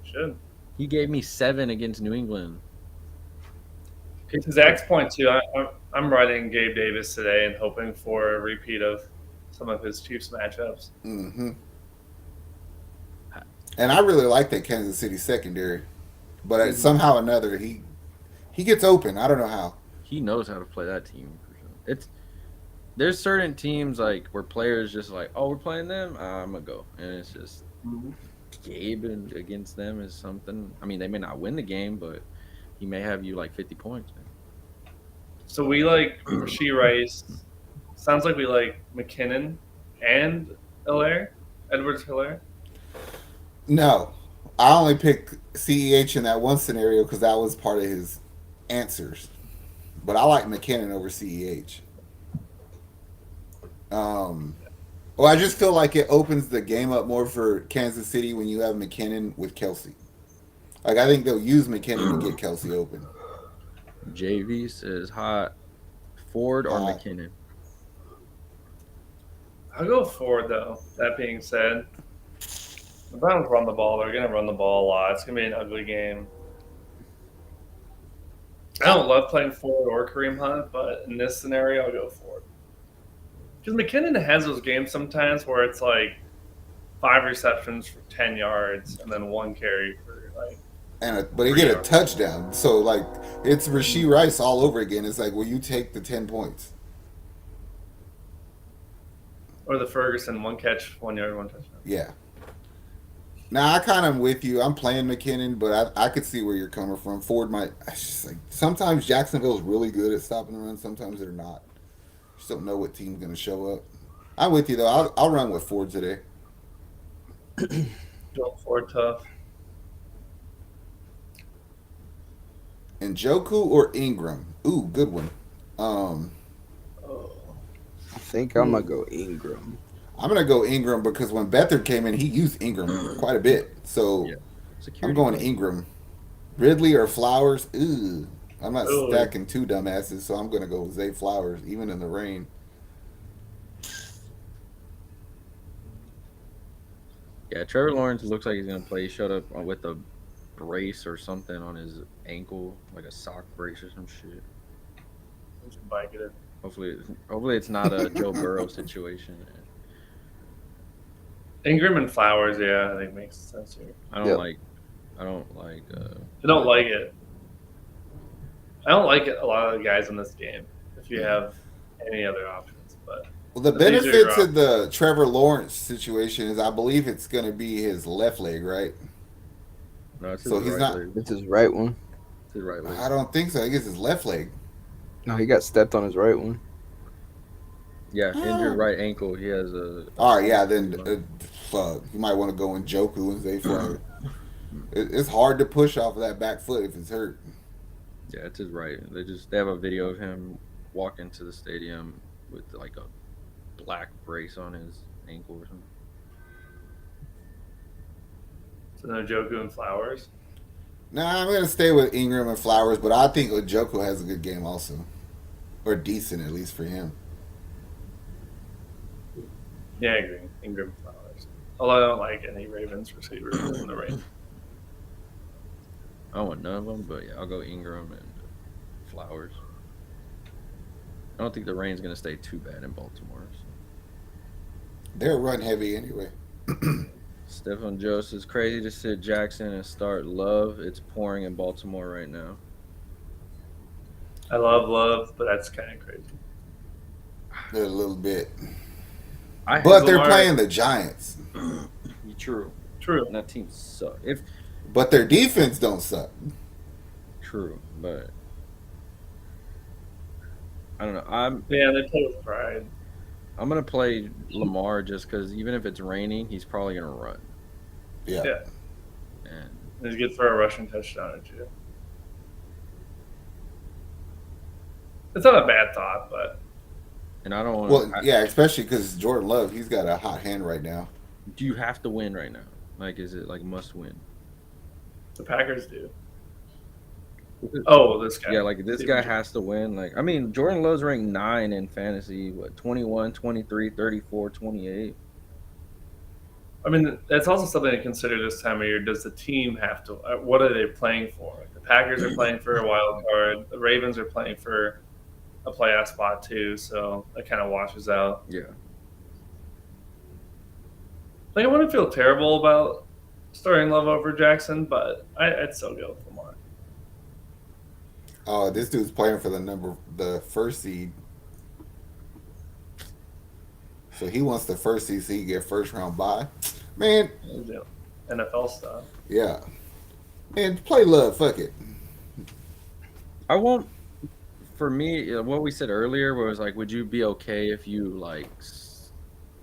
Should. He gave me 7 against New England. To Zach's point, too, I'm writing Gabe Davis today and hoping for a repeat of some of his Chiefs matchups. Mm-hmm. And I really like that Kansas City secondary, but somehow or another he gets open. I don't know how. He knows how to play that team. For sure. There's certain teams like where players just like, oh, we're playing them, I'm gonna go, and it's just Gabe against them is something. I mean, they may not win the game, but he may have you like 50 points. So we like Rashee Rice. Sounds like we like McKinnon and Edwards-Helaire. No, I only picked CEH in that one scenario because that was part of his answers. But I like McKinnon over CEH. Well, I just feel like it opens the game up more for Kansas City when you have McKinnon with Kelsey. Like I think they'll use McKinnon to get Kelsey open. JV says hot Ford or Hot. McKinnon. I'll go Ford, though. That being said, the Browns run the ball. They're going to run the ball a lot. It's going to be an ugly game. I don't love playing Ford or Kareem Hunt, but in this scenario, I'll go Ford. Because McKinnon has those games sometimes where it's like 5 receptions for 10 yards and then 1 carry for like. But he get a touchdown. So like it's Rashee Rice all over again. It's like, will you take the 10 points? Or the Ferguson 1 catch, 1 yard, 1 touchdown. Yeah. Now I kind of with you. I'm playing McKinnon, but I could see where you're coming from. Ford might. It's just like sometimes Jacksonville's really good at stopping the run. Sometimes they're not. Just don't know what team's going to show up. I'm with you though. I'll run with Ford today. Going forward tough. And Njoku or Ingram? Ooh, good one. Oh. I think I'm gonna go Ingram. I'm gonna go Ingram because when Beathard came in, he used Ingram quite a bit. So Yeah. I'm going Ingram. Ridley or Flowers? Ooh, I'm not Ooh. stacking two dumbasses, so I'm gonna go with Zay Flowers, even in the rain. Yeah, Trevor Lawrence looks like he's gonna play. He showed up with a brace or something on his ankle, like a sock brace or some shit. Just bike it. Hopefully it's not a Joe Burrow situation. Ingram and Flowers, yeah, I think makes sense here. I don't Yep. like. I don't like it. I don't like it, a lot of the guys in this game if you have any other options. But Well, the These are your benefits of the Trevor Lawrence situation is I believe it's gonna be his left leg, right? No, it's his So he's right not- leg. It's his right one. It's his right leg. I don't think so. I guess his left leg. No, he got stepped on his right one. Yeah, injured right ankle. He has a. All right, yeah. Then fuck, you might want to go in Njoku and Zay Flowers. It's hard to push off of that back foot if it's hurt. Yeah, it's his right. They have a video of him walking to the stadium with like a black brace on his ankle or something. so no Joku and Flowers. Nah, I'm gonna stay with Ingram and Flowers, but I think Njoku has a good game also, or decent at least for him. Yeah, I agree. Ingram and Flowers. Although I don't like any Ravens receivers in the rain. I don't want none of them, but yeah, I'll go Ingram and Flowers. I don't think the rain's gonna stay too bad in Baltimore. So. They're run heavy anyway. Stefan Jost is crazy to sit Jackson and start Love. It's pouring in Baltimore right now. I love Love, but that's kind of crazy. A little bit, I but they're Lamar- playing the Giants. True. True. And that team sucks. But their defense don't suck. True, but I don't know. Yeah, they play with pride. I'm gonna play Lamar just because even if it's raining, he's probably gonna run. Yeah. Yeah. And And he's good for a rushing touchdown at you. It's not a bad thought, but I don't want. Well, yeah, especially because Jordan Love, he's got a hot hand right now. Do you have to win right now? Like, is it like must win? the Packers do. Oh, this guy. Yeah, like this guy has to win. Like, I mean, Jordan Love's ranked 9 in fantasy. What, 21, 23, 34, 28. I mean, that's also something to consider this time of year. Does the team have to? What are they playing for? Like the Packers are playing for a wild card. The Ravens are playing for a playoff spot too. So that kind of washes out. Yeah. Like I wouldn't feel terrible about starting Love over Jackson, but I'd still go with Lamar. Oh, this dude's playing for the first seed. So he wants the first seed so he can get first round bye. Man, You know, NFL stuff. yeah. Man, play Love, fuck it. I won't. For me, what we said earlier was like, would you be okay if you like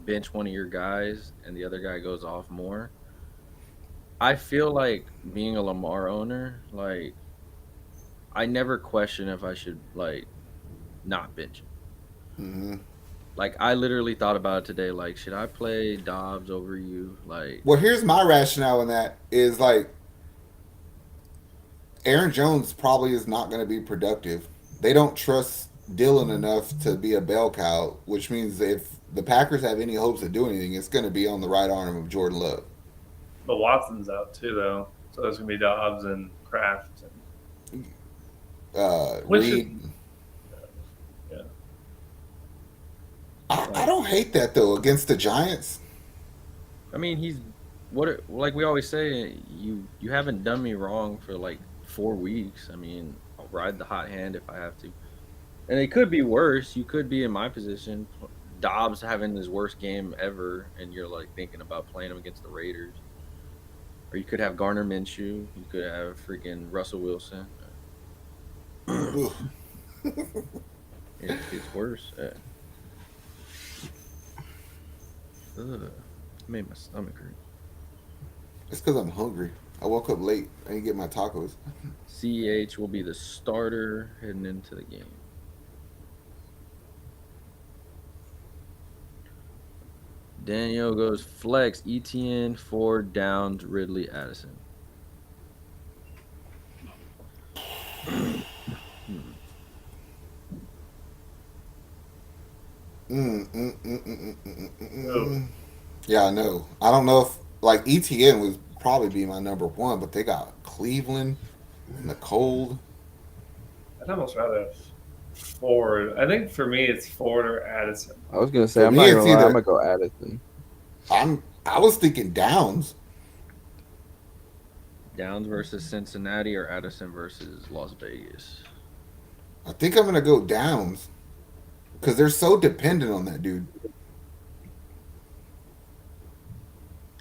bench one of your guys and the other guy goes off more? I feel like being a Lamar owner, like I never question if I should like not bench him. hmm Like I literally thought about it today. Like, should I play Dobbs over you? Like, Well, here's my rationale in that is like Aaron Jones probably is not going to be productive. They don't trust Dylan enough to be a bell cow, which means if the Packers have any hopes of doing anything, it's going to be on the right arm of Jordan Love. But Watson's out too, though. So there's gonna be Dobbs and Kraft. Which is- Reed. Yeah. I don't hate that though against the Giants. I mean, like we always say, you haven't done me wrong for like 4 weeks. I mean, I'll ride the hot hand if I have to, and it could be worse. You could be in my position, Dobbs having his worst game ever, and you're like thinking about playing him against the Raiders, or you could have Garner Minshew, you could have freaking Russell Wilson. Ugh. It's worse. Ugh. It made my stomach hurt. It's because I'm hungry. I woke up late. I didn't get my tacos. CEH will be the starter heading into the game. Daniel goes flex, ETN, Ford, Downs, Ridley, Addison. Yeah, I know. I don't know if like ETN would probably be my number one, but they got Cleveland in the cold. I'd almost rather have Ford. I think for me, it's Ford or Addison. I was gonna say For I'm me, not it's gonna lie, either- I'm gonna go Addison. I was thinking Downs. Downs versus Cincinnati or Addison versus Las Vegas. I think I'm gonna go Downs because they're so dependent on that dude.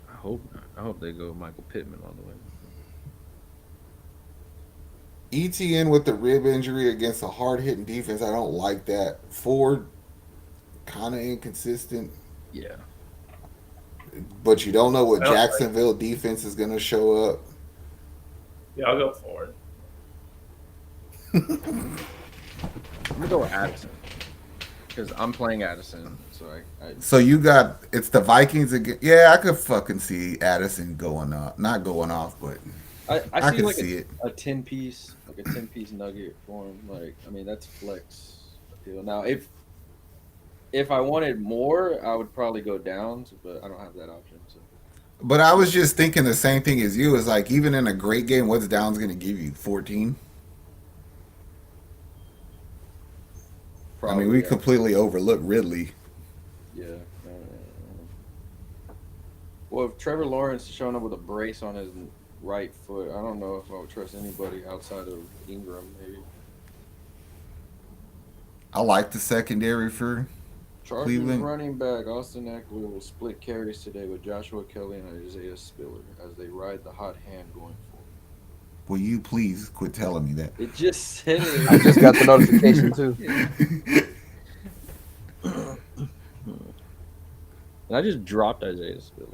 I hope not. I hope they go Michael Pittman all the way. ETN with the rib injury against a hard hitting defense, I don't like that. Ford, kind of inconsistent, Yeah. but you don't know what I don't like- Jacksonville defense is gonna show up. Yeah, I'll go Ford. I'm gonna go with Addison because I'm playing Addison. So I So you got it's the Vikings again. Yeah, I could fucking see Addison going off, not going off, but I I see can like see it. a 10-piece, like a 10-piece nugget for him. Like, I mean, that's flex appeal. Now, if I wanted more, I would probably go Downs, but I don't have that option. So But I was just thinking the same thing as you. Is like even in a great game, what's Downs gonna give you? 14. I mean, we yeah. completely overlooked Ridley. Yeah. Well, if Trevor Lawrence is showing up with a brace on his right foot, I don't know if I would trust anybody outside of Ingram. Maybe I like the secondary for Chargers Cleveland. running back Austin Eckler will split carries today with Joshua Kelly and Isaiah Spiller as they ride the hot hand going forward. Will you please quit telling me that? It just said I it. just got the notification too. And I just dropped Isaiah Spiller.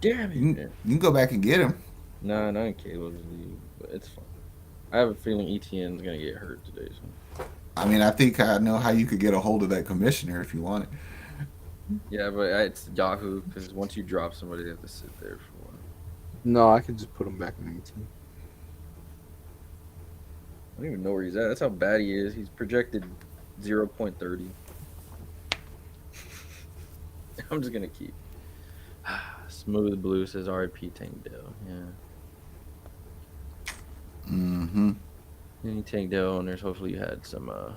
Damn it. You can go back and get him. Nah, not in Caleb's league, but it's fine. I have a feeling ETN's gonna get hurt today. So. I mean, I think I know how you could get a hold of that commissioner if you want it. Yeah, but it's Yahoo because once you drop somebody, they have to sit there for a while. No, I could just put him back in 18. I don't even know where he's at. That's how bad he is. He's projected 0.30. I'm just gonna keep. Smooth Blue says R.I.P. Tank Dell. Yeah. Mm-hmm. Any Tank Dell owners, hopefully you had some ones.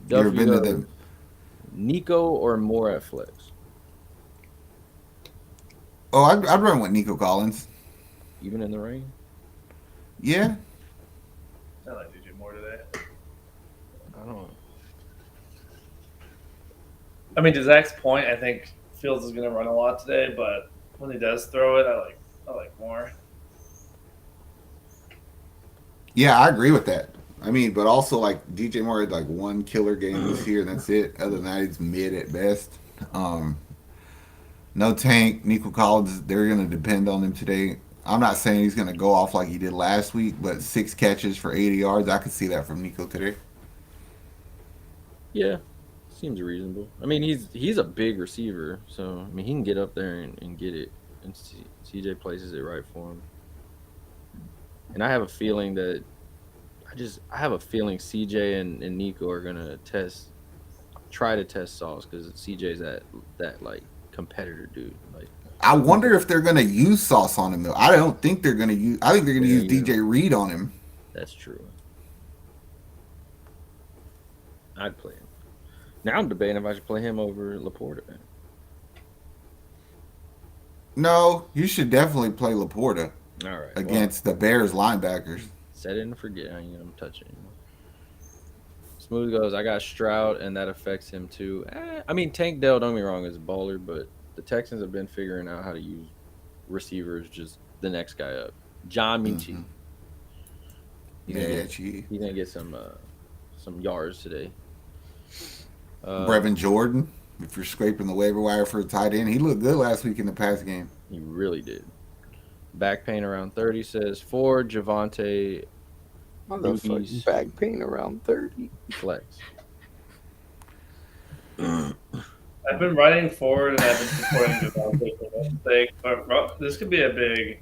You ever Duffy been to goes, them? Nico or more at flex? Oh, I'd run with Nico Collins. Even in the rain? Yeah. I like DJ Moore today. I don't know. I mean, to Zach's point, I think Fields is going to run a lot today, but when he does throw it, I like Moore. Yeah, I agree with that. I mean, but also like DJ Moore had like one killer game this year, and that's it. Other than that, he's mid at best. No Tank, Nico Collins, they're going to depend on him today. I'm not saying he's going to go off like he did last week, but 6 catches for 80 yards, I could see that from Nico today. Yeah, seems reasonable. I mean, he's a big receiver, so I mean he can get up there and get it, and CJ places it right for him. And I have a feeling that CJ and Nico are gonna try to test Sauce because CJ's that like competitor dude. Like I wonder if they're going to use Sauce on him though. I don't think they're going to use. I think they're going to Yeah, use DJ Reed on him. that's true. I'd play him. Now I'm debating if I should play him over Laporta. No, you should definitely play Laporta All right. against the Bears linebackers. Set it and forget. I ain't gonna touch it anymore. Smooth goes. I got Stroud, and that affects him too. I mean, Tank Dell, don't get me wrong, is a baller, but the Texans have been figuring out how to use receivers. Just the next guy up, John Minchie. Mhm. He's gonna get some yards today. Brevin Jordan, if you're scraping the waiver wire for a tight end, he looked good last week in the pass game. He really did. Back pain around 30 says for Javante Motherfucking back pain around 30. flex. I've been riding forward and I've been supporting Javante for one sake, but this could be a big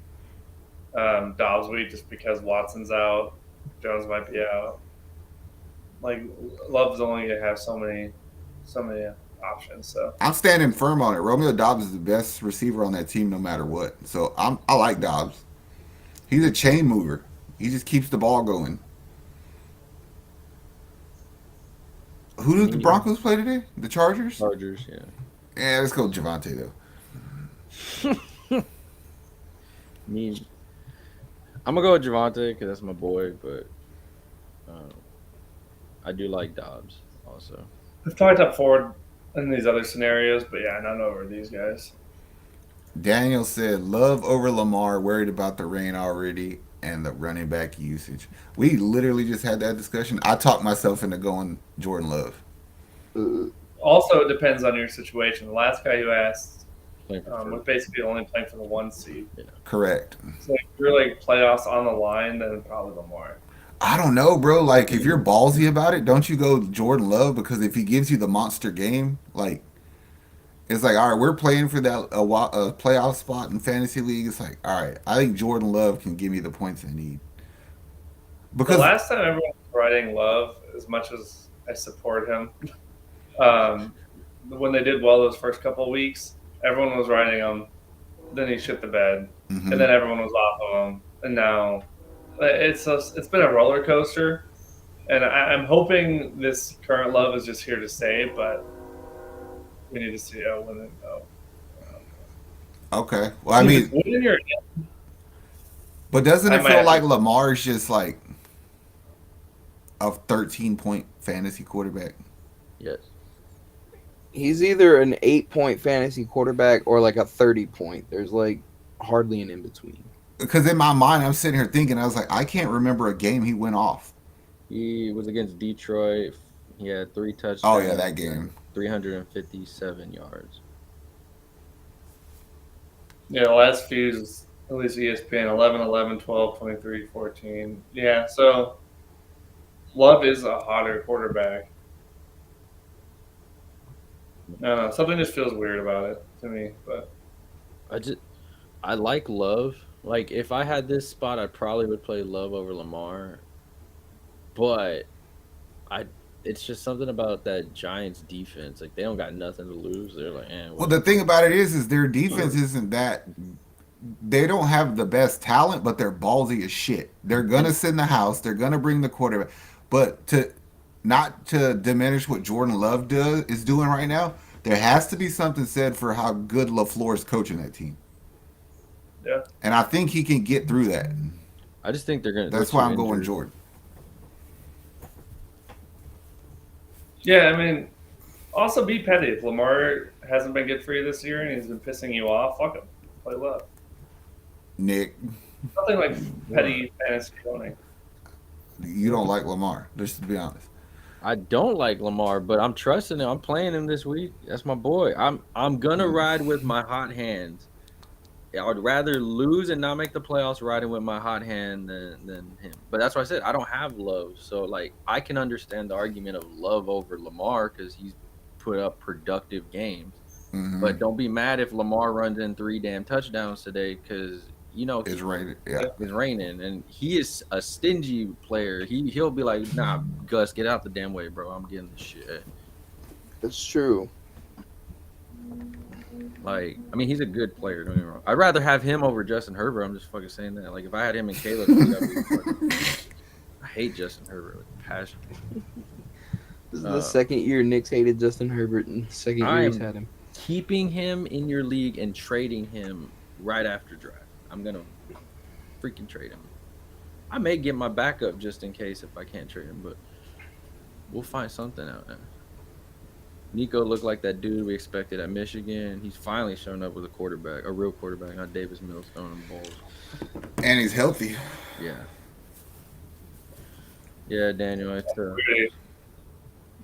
Dobbs week just because Watson's out, Jones might be out. Like Love's only gonna have so many options. So I'm standing firm on it. Romeo Dobbs is the best receiver on that team, no matter what. So I like Dobbs. He's a chain mover. He just keeps the ball going. Who did the Broncos play today? The Chargers? Chargers, yeah. Yeah, let's go Javante though. Me, I'm gonna go with Javante because that's my boy, but I do like Dobbs also. I've talked up forward in these other scenarios, but yeah, not over these guys. Daniel said, Love over Lamar, worried about the rain already and the running back usage. We literally just had that discussion. I talked myself into going Jordan Love. Also, it depends on your situation. The last guy you asked Playing for was first. basically only playing for the 1 seed. Correct. So if you're like playoffs on the line, then probably Lamar. I don't know, bro. Like, if you're ballsy about it, don't you go Jordan Love? Because if he gives you the monster game, like, it's like, all right, we're playing for that a playoff spot in fantasy league. It's like, all right, I think Jordan Love can give me the points I need. The Because last time everyone was riding Love, as much as I support him, when they did well those first couple of weeks, everyone was riding him. Then he shit the bed, Mhm. and then everyone was off of him. And now it's been a roller coaster. And I'm hoping this current Love is just here to stay, but we need to see how when it go. okay, well, I mean, When you're but doesn't I it might feel have like to- Lamar's just like a 13-point fantasy quarterback? Yes. He's either an 8-point fantasy quarterback or like a 30-point. There's like hardly an in between. Because in my mind, I'm sitting here thinking, I was like, I can't remember a game he went off. He was against Detroit. He had 3 touchdowns. Oh yeah, that game. 357 yards. Yeah, the last few is at least ESPN 11, 11, 12, 23, 14. Yeah, so Love is a hotter quarterback. I don't know. Something just feels weird about it to me. But I like Love. Like if I had this spot, I probably would play Love over Lamar. But it's just something about that Giants defense. Like they don't got nothing to lose. They're like, Well, the thing about it is their defense isn't that. They don't have the best talent, but they're ballsy as shit. They're gonna sit in the house. They're gonna bring the quarterback. But not to diminish what Jordan Love is doing right now, there has to be something said for how good LaFleur is coaching that team. yeah, And I think he can get through that. I just think they're gonna. That's they're why too I'm going injured. Jordan. yeah. I mean, also be petty. If Lamar hasn't been good for you this year and he's been pissing you off, fuck him. Play Love. Nick, Nothing like petty fantasy owning. you don't like Lamar, just to be honest. I don't like Lamar, but I'm trusting him. I'm playing him this week. That's my boy. I'm gonna ride with my hot hands. I would rather lose and not make the playoffs riding with my hot hand than him. But that's why I said I don't have Love. So like I can understand the argument of Love over Lamar because he's put up productive games. Mhm. But don't be mad if Lamar runs in 3 damn touchdowns today because you know It's rated. Yeah. it's raining and he is a stingy player. He'll be like, nah, Gus, get out the damn way, bro. I'm getting this shit. It's true. Like, I mean, he's a good player. Don't get me wrong. I'd rather have him over Justin Herbert. I'm just fucking saying that. Like, if I had him and Caleb, I hate Justin Herbert with passion. This is the second year Nick's hated Justin Herbert, and the second year he's had him. Keeping him in your league and trading him right after draft. I'm gonna freaking trade him. I may get my backup just in case if I can't trade him, but we'll find something out there. Nico looked like that dude we expected at Michigan. He's finally shown up with a quarterback, a real quarterback, not Davis Mills throwing him balls. And he's healthy. Yeah. Yeah, Daniel, it's Really.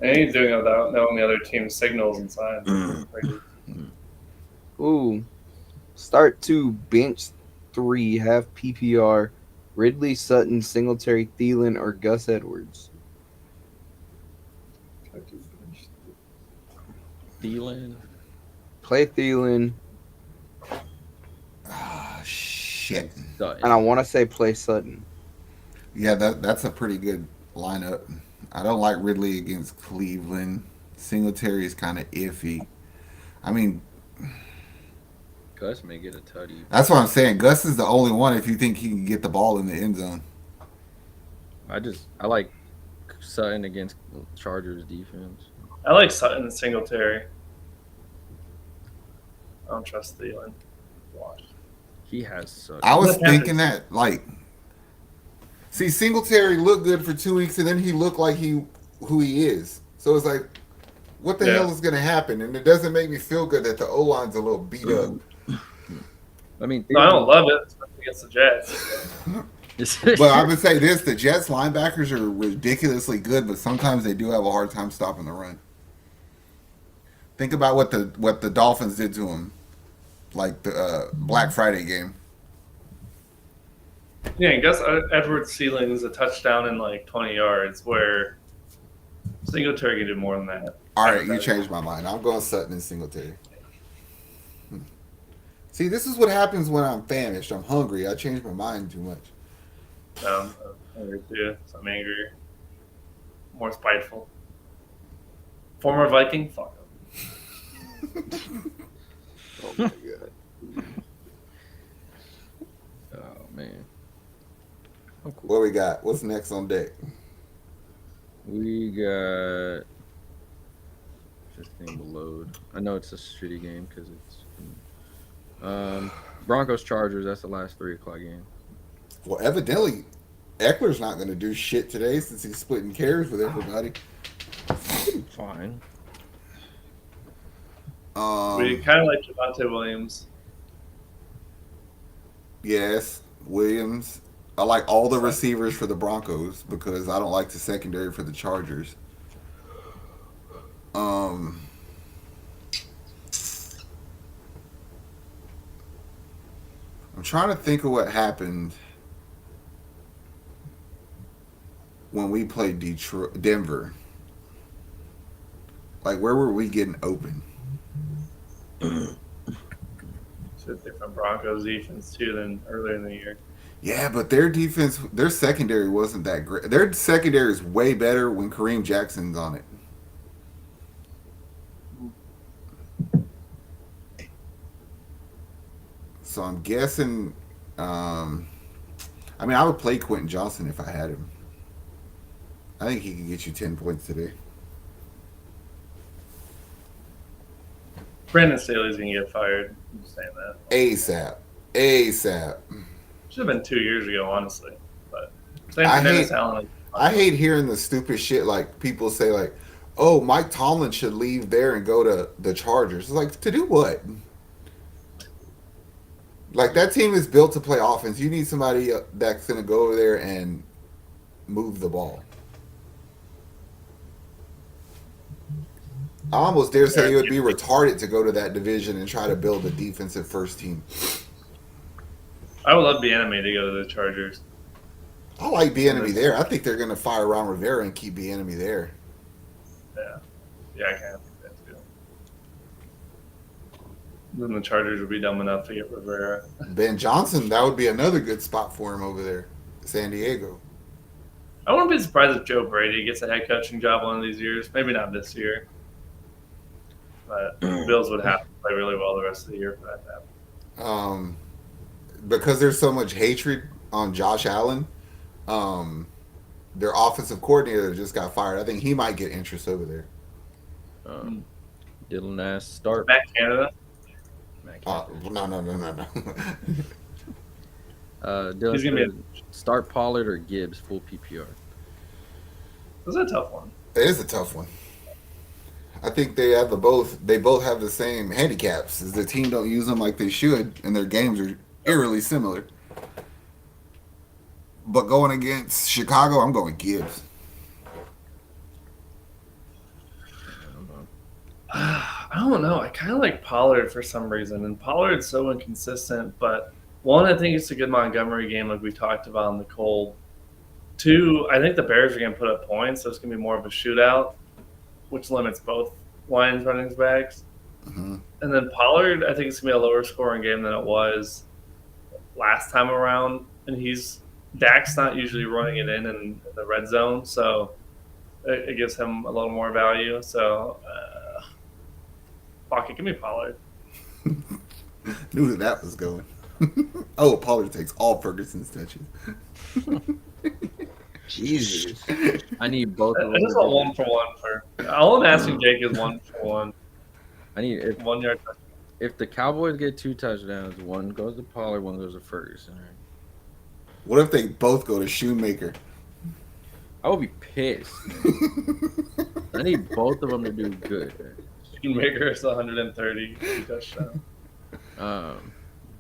And he's doing it without knowing the other team's signals and signs. Crazy. Ooh. Start 2, bench 3, have PPR, Ridley, Sutton, Singletary, Thielen, or Gus Edwards. Thielen. Play Thielen, Ah, shit. Sutton. and I want to say play Sutton. Yeah, that's a pretty good lineup. I don't like Ridley against Cleveland. Singletary is kind of iffy. I mean, Gus may get a tutty. that's what I'm saying. Gus is the only one if you think he can get the ball in the end zone. I like Sutton against Chargers defense. I like Sutton and Singletary. I don't trust Thielen. Watch. He has Sutton. I was The Panthers. thinking that, like, see, Singletary looked good for 2 weeks, and then he looked like who he is. So it's like, what the Yeah. hell is going to happen? And it doesn't make me feel good that the O line's a little beat up. I mean, No, I don't love it, especially against the Jets. But I would say this: the Jets linebackers are ridiculously good, but sometimes they do have a hard time stopping the run. Think about what the Dolphins did to him, like the Black Friday game. Yeah, and Gus Edwards' ceiling is a touchdown in like 20 yards, where Singletary can do more than that. All right, you changed my mind. I'm going Sutton and Singletary. See, this is what happens when I'm famished. I'm hungry. I change my mind too much. I'm angry too, so I'm angry. More spiteful. Former Viking? Fuck him. Oh my god. Oh man. What we got? What's next on deck? We got 15 will load. I know it's a shitty game because it's Broncos Chargers. That's the last 3:00 game. Well, evidently, Eckler's not going to do shit today since he's splitting carries with everybody. Fine. We kind of like Javonte Williams. Yes, Williams. I like all the receivers for the Broncos because I don't like the secondary for the Chargers. I'm trying to think of what happened when we played Denver. Like, where were we getting open? It's a different Broncos defense too than earlier in the year. Yeah, but their defense, their secondary wasn't that great. Their secondary is way better when Kareem Jackson's on it. So I'm guessing. I mean, I would play Quentin Johnson if I had him. I think he could get you 10 points today. Brandon Staley's gonna get fired. I'm just saying that. ASAP. ASAP. Should have been 2 years ago, honestly. But same I for Dennis hate- Allen. I hate hearing the stupid shit like people say like, "Oh, Mike Tomlin should leave there and go to the Chargers." It's like, to do what? Like, that team is built to play offense. You need somebody that's going to go over there and move the ball. I almost dare say it would be retarded to go to that division and try to build a defensive first team. I would love Bieniemy to go to the Chargers. I like Bieniemy there. I think they're going to fire Ron Rivera and keep Bieniemy there. Yeah, I kind of think that too. Then the Chargers would be dumb enough to get Rivera. Ben Johnson, that would be another good spot for him over there, San Diego. I wouldn't be surprised if Joe Brady gets a head coaching job one of these years. Maybe not this year. But the Bills would have to play really well the rest of the year for that to happen. Because there's so much hatred on Josh Allen, their offensive coordinator just got fired. I think he might get interest over there. Dylan Nass start. Matt Canada. Matt Canada. No. Dylan He's gonna be said, start Pollard or Gibbs full PPR. This is a tough one. It is a tough one. I think they have they both have the same handicaps. Is the team don't use them like they should, and their games are eerily similar. But going against Chicago, I'm going Gibbs. I don't know. I kind of like Pollard for some reason, and Pollard's so inconsistent. But one, I think it's a good Montgomery game, like we talked about in the cold. Two, I think the Bears are going to put up points, so it's going to be more of a shootout, which limits both Lions running backs. Mm-hmm. And then Pollard, I think it's going to be a lower scoring game than it was last time around. And Dak's not usually running it in the red zone, so it gives him a little more value. So, fuck it, give me Pollard. Knew that was going. Oh, Pollard takes all Ferguson's touches. Jesus. I need both of I them. just want 1 for 1 for. All I'm asking Jake is 1 for 1. I need 1 yard. if the Cowboys get 2 touchdowns, one goes to Pollard, one goes to Ferguson. Right? What if they both go to Shoemaker? I would be pissed. I need both of them to do good. Shoemaker is 130 touchdown.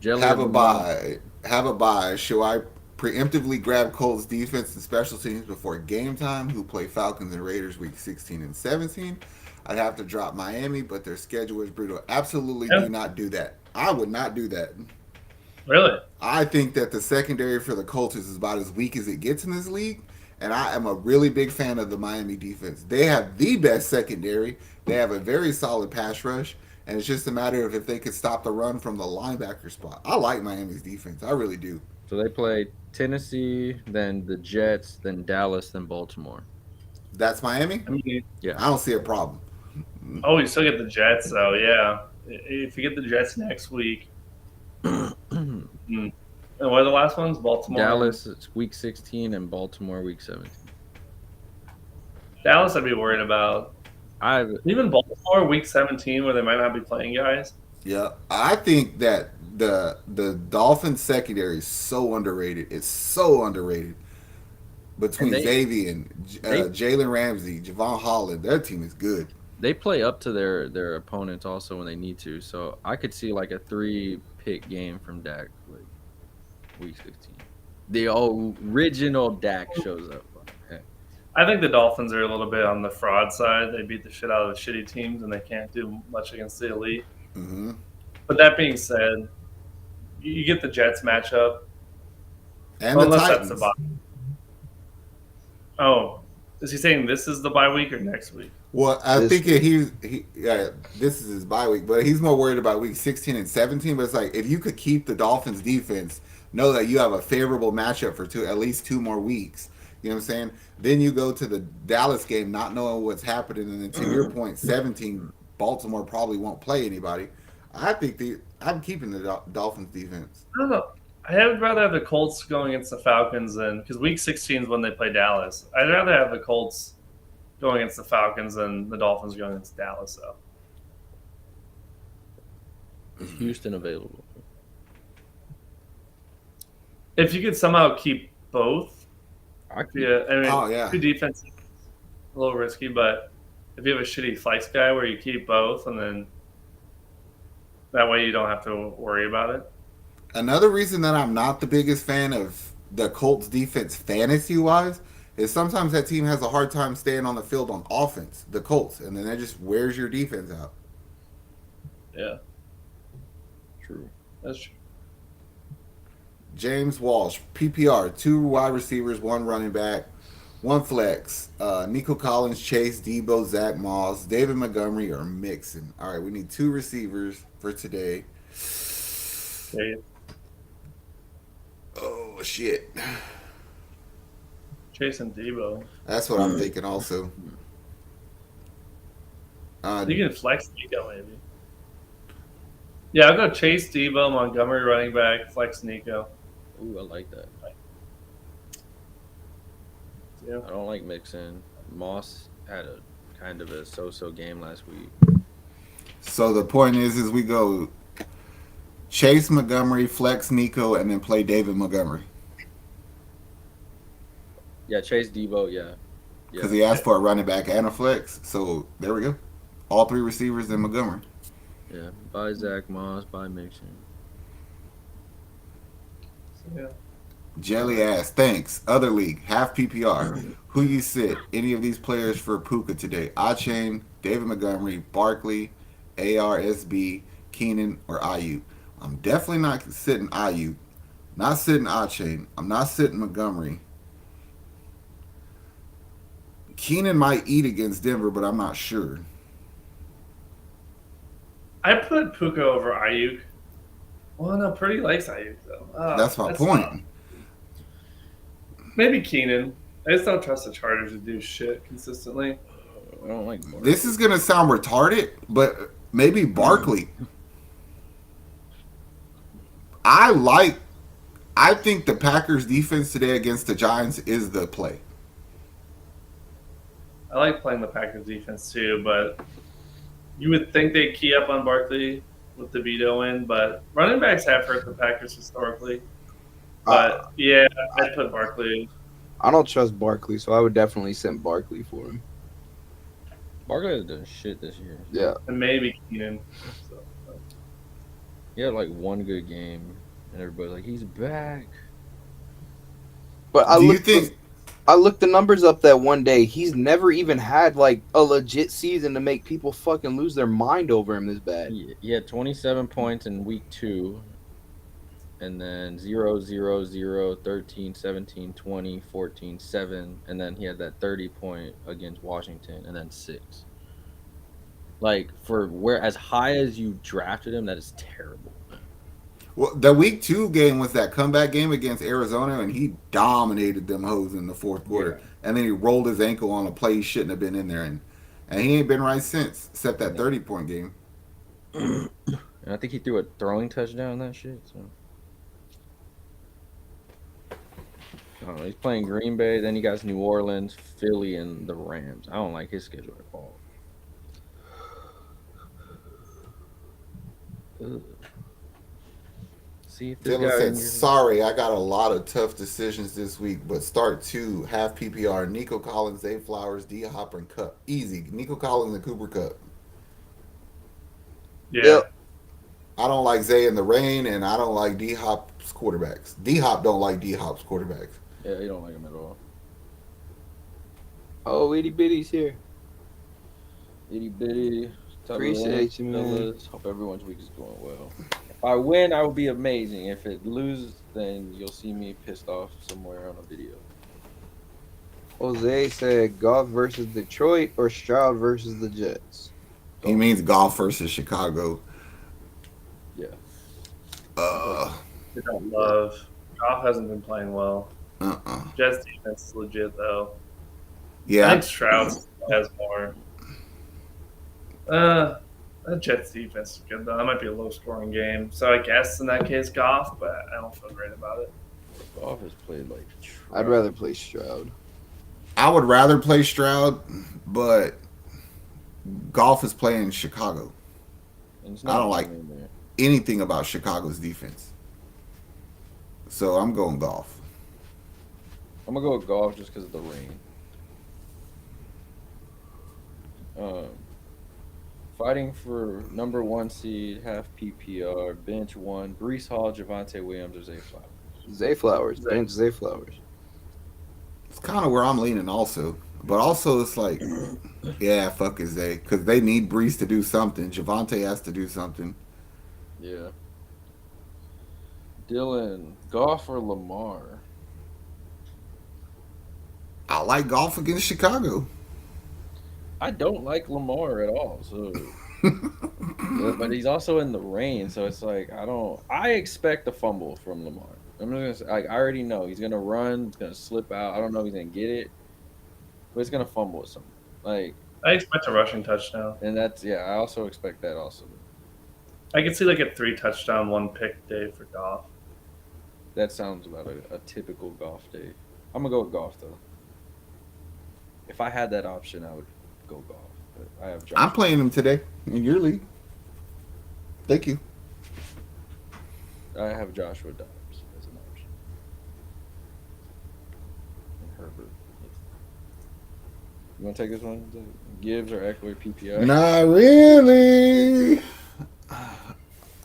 Jelly Have a bye. Have a bye. Should I preemptively grab Colts defense and special teams before game time, who play Falcons and Raiders week 16 and 17? I'd have to drop Miami, but their schedule is brutal. Absolutely do not do that. I would not do that. Really? I think that the secondary for the Colts is about as weak as it gets in this league, and I am a really big fan of the Miami defense. They have the best secondary. They have a very solid pass rush, and it's just a matter of if they could stop the run from the linebacker spot. I like Miami's defense. I really do. So they play Tennessee, then the Jets, then Dallas, then Baltimore. That's Miami? I mean, Yeah. I don't see a problem. oh, you still get the Jets, though, yeah. If you get the Jets next week. And what are the last ones? Baltimore? Dallas, it's week 16, and Baltimore, week 17. Dallas, I'd be worried about. Even Baltimore, week 17, where they might not be playing guys. Yeah, I think that the Dolphins secondary is so underrated. It's so underrated. Between Xavier and Jalen Ramsey, Javon Holland, their team is good. They play up to their opponents also when they need to. So I could see like a 3-pick game from Dak, like week 16. The original Dak shows up. Okay. I think the Dolphins are a little bit on the fraud side. They beat the shit out of the shitty teams, and they can't do much against the elite. Mm-hmm. But that being said, you get the Jets matchup. And the Titans. That's the bye. Oh, is he saying this is the bye week or next week? Well, I think this is his bye week, but he's more worried about week 16 and 17. But it's like, if you could keep the Dolphins defense, know that you have a favorable matchup for at least 2 more weeks. You know what I'm saying? Then you go to the Dallas game not knowing what's happening, and then to your point, 17, Baltimore probably won't play anybody. I think I'm keeping the Dolphins defense. I don't know. I would rather have the Colts going against the Falcons than because week 16 is when they play Dallas. I'd rather have the Colts going against the Falcons than the Dolphins going against Dallas, though. Is Houston available? If you could somehow keep both, two defenses, a little risky, but if you have a shitty flex guy where you keep both, and then that way you don't have to worry about it. Another reason that I'm not the biggest fan of the Colts defense fantasy-wise is sometimes that team has a hard time staying on the field on offense, the Colts, and then that just wears your defense out. Yeah. True. That's true. James Walsh, PPR, 2 wide receivers, 1 running back, 1 flex. Nico Collins, Chase, Debo, Zach Moss, David Montgomery, or Mixon. All right, we need 2 receivers for today. Yeah. Oh, shit. Chase and Debo. That's what I'm thinking also. You can flex Nico, maybe. Yeah, I'll go Chase, Debo, Montgomery running back, flex Nico. Ooh, I like that. Yeah. I don't like Mixon. Moss had a kind of a so-so game last week. So the point is we go Chase Montgomery, flex Nico, and then play David Montgomery Yeah, Chase Debo. Yeah, because yeah, he asked for a running back and a flex. So there we go. All three receivers in Montgomery. yeah. Buy Zach Moss. Buy Mixon. So, yeah. Jelly ass, thanks. Other league, half PPR. Who you sit? Any of these players for Puka today? Achain, David Montgomery, Barkley, ARSB, Keenan, or Ayuk. I'm definitely not sitting Ayuk. Not sitting Achain. I'm not sitting Montgomery. Keenan might eat against Denver, but I'm not sure. I put Puka over Ayuk. Well, no, Purdy likes Ayuk though. That's my point. tough. Maybe Keenan. I just don't trust the Chargers to do shit consistently. I don't like. Barkley. This is gonna sound retarded, but maybe Barkley. I think the Packers defense today against the Giants is the play. I like playing the Packers defense too, but you would think they'd key up on Barkley with the veto in, but running backs have hurt the Packers historically. But yeah, I'd put Barkley. I don't trust Barkley, so I would definitely send Barkley for him. Barkley has done shit this year. Yeah. And maybe Keenan. So, He had like one good game, and everybody's like, he's back. But Do you think? I looked the numbers up that one day. He's never even had like a legit season to make people fucking lose their mind over him this bad. He had 27 points in week 2, and then 0, 0, 0, 13, 17, 20, 14, 7, and then he had that 30 point against Washington, and then 6. Like, for where as high as you drafted him, that is terrible. Well, the week 2 game was that comeback game against Arizona, and he dominated them hoes in the fourth quarter. Yeah. And then he rolled his ankle on a play he shouldn't have been in there, and he ain't been right since, except that 30-point game. And I think he threw a throwing touchdown that shit. So I don't know. He's playing Green Bay, then he got New Orleans, Philly, and the Rams. I don't like his schedule at all. Ugh. See if this Dylan guy said, in your- sorry, I got a lot of tough decisions this week, but start 2, half PPR, Nico Collins, Zay Flowers, D. Hopper, and Cup. Easy. Nico Collins and Cooper Cup. yeah. Yep. I don't like Zay in the rain, and I don't like D. Hop's quarterbacks. D. Hop don't like D. Hop's quarterbacks. Yeah, he don't like him at all. Oh, itty bitty's here. Itty bitty. Top of the Appreciate lineup, you, man. fellas. Hope everyone's week is going well. If I win, I will be amazing. If it loses, then you'll see me pissed off somewhere on a video. Jose said Goff versus Detroit or Stroud versus the Jets. He means golf versus Chicago. Yeah. Uh, They don't love. Goff hasn't been playing well. Jets defense is legit though. I Yeah, think Stroud has more. That Jets defense is good though. That might be a low scoring game. So I guess in that case Goff, but I don't feel great about it. Goff has played like I'd rather play Stroud. I would rather play Stroud, but golf is playing Chicago. And it's I don't like- in there. Anything about Chicago's defense. So I'm going golf. I'm gonna go with Goff just because of the rain. Fighting for number 1 seed, half PPR, bench 1, Brees Hall, Javonte Williams, or Zay Flowers. Zay Flowers. Zay. Bench Zay Flowers. It's kind of where I'm leaning also. But also it's like, yeah, fuck is they. Because they need Brees to do something. Javante has to do something. Yeah. Dylan, Goff or Lamar? I like golf against Chicago. I don't like Lamar at all. So, but he's also in the rain, so it's like I expect a fumble from Lamar. I'm just gonna say, like I already know he's gonna run, he's gonna slip out. I don't know if he's gonna get it, but he's gonna fumble with something. Like, I expect a rushing touchdown. and that's yeah. I also expect that also. I could see like a 3 touchdown, 1 pick day for Goff. That sounds about a typical golf day. I'm gonna go with golf though. If I had that option, I would go golf. But I have Josh. I'm playing him today in your league. Thank you. I have Joshua Dobbs as an option. And Herbert. You want to take this one? Gibbs or Eckler PPI? Not really.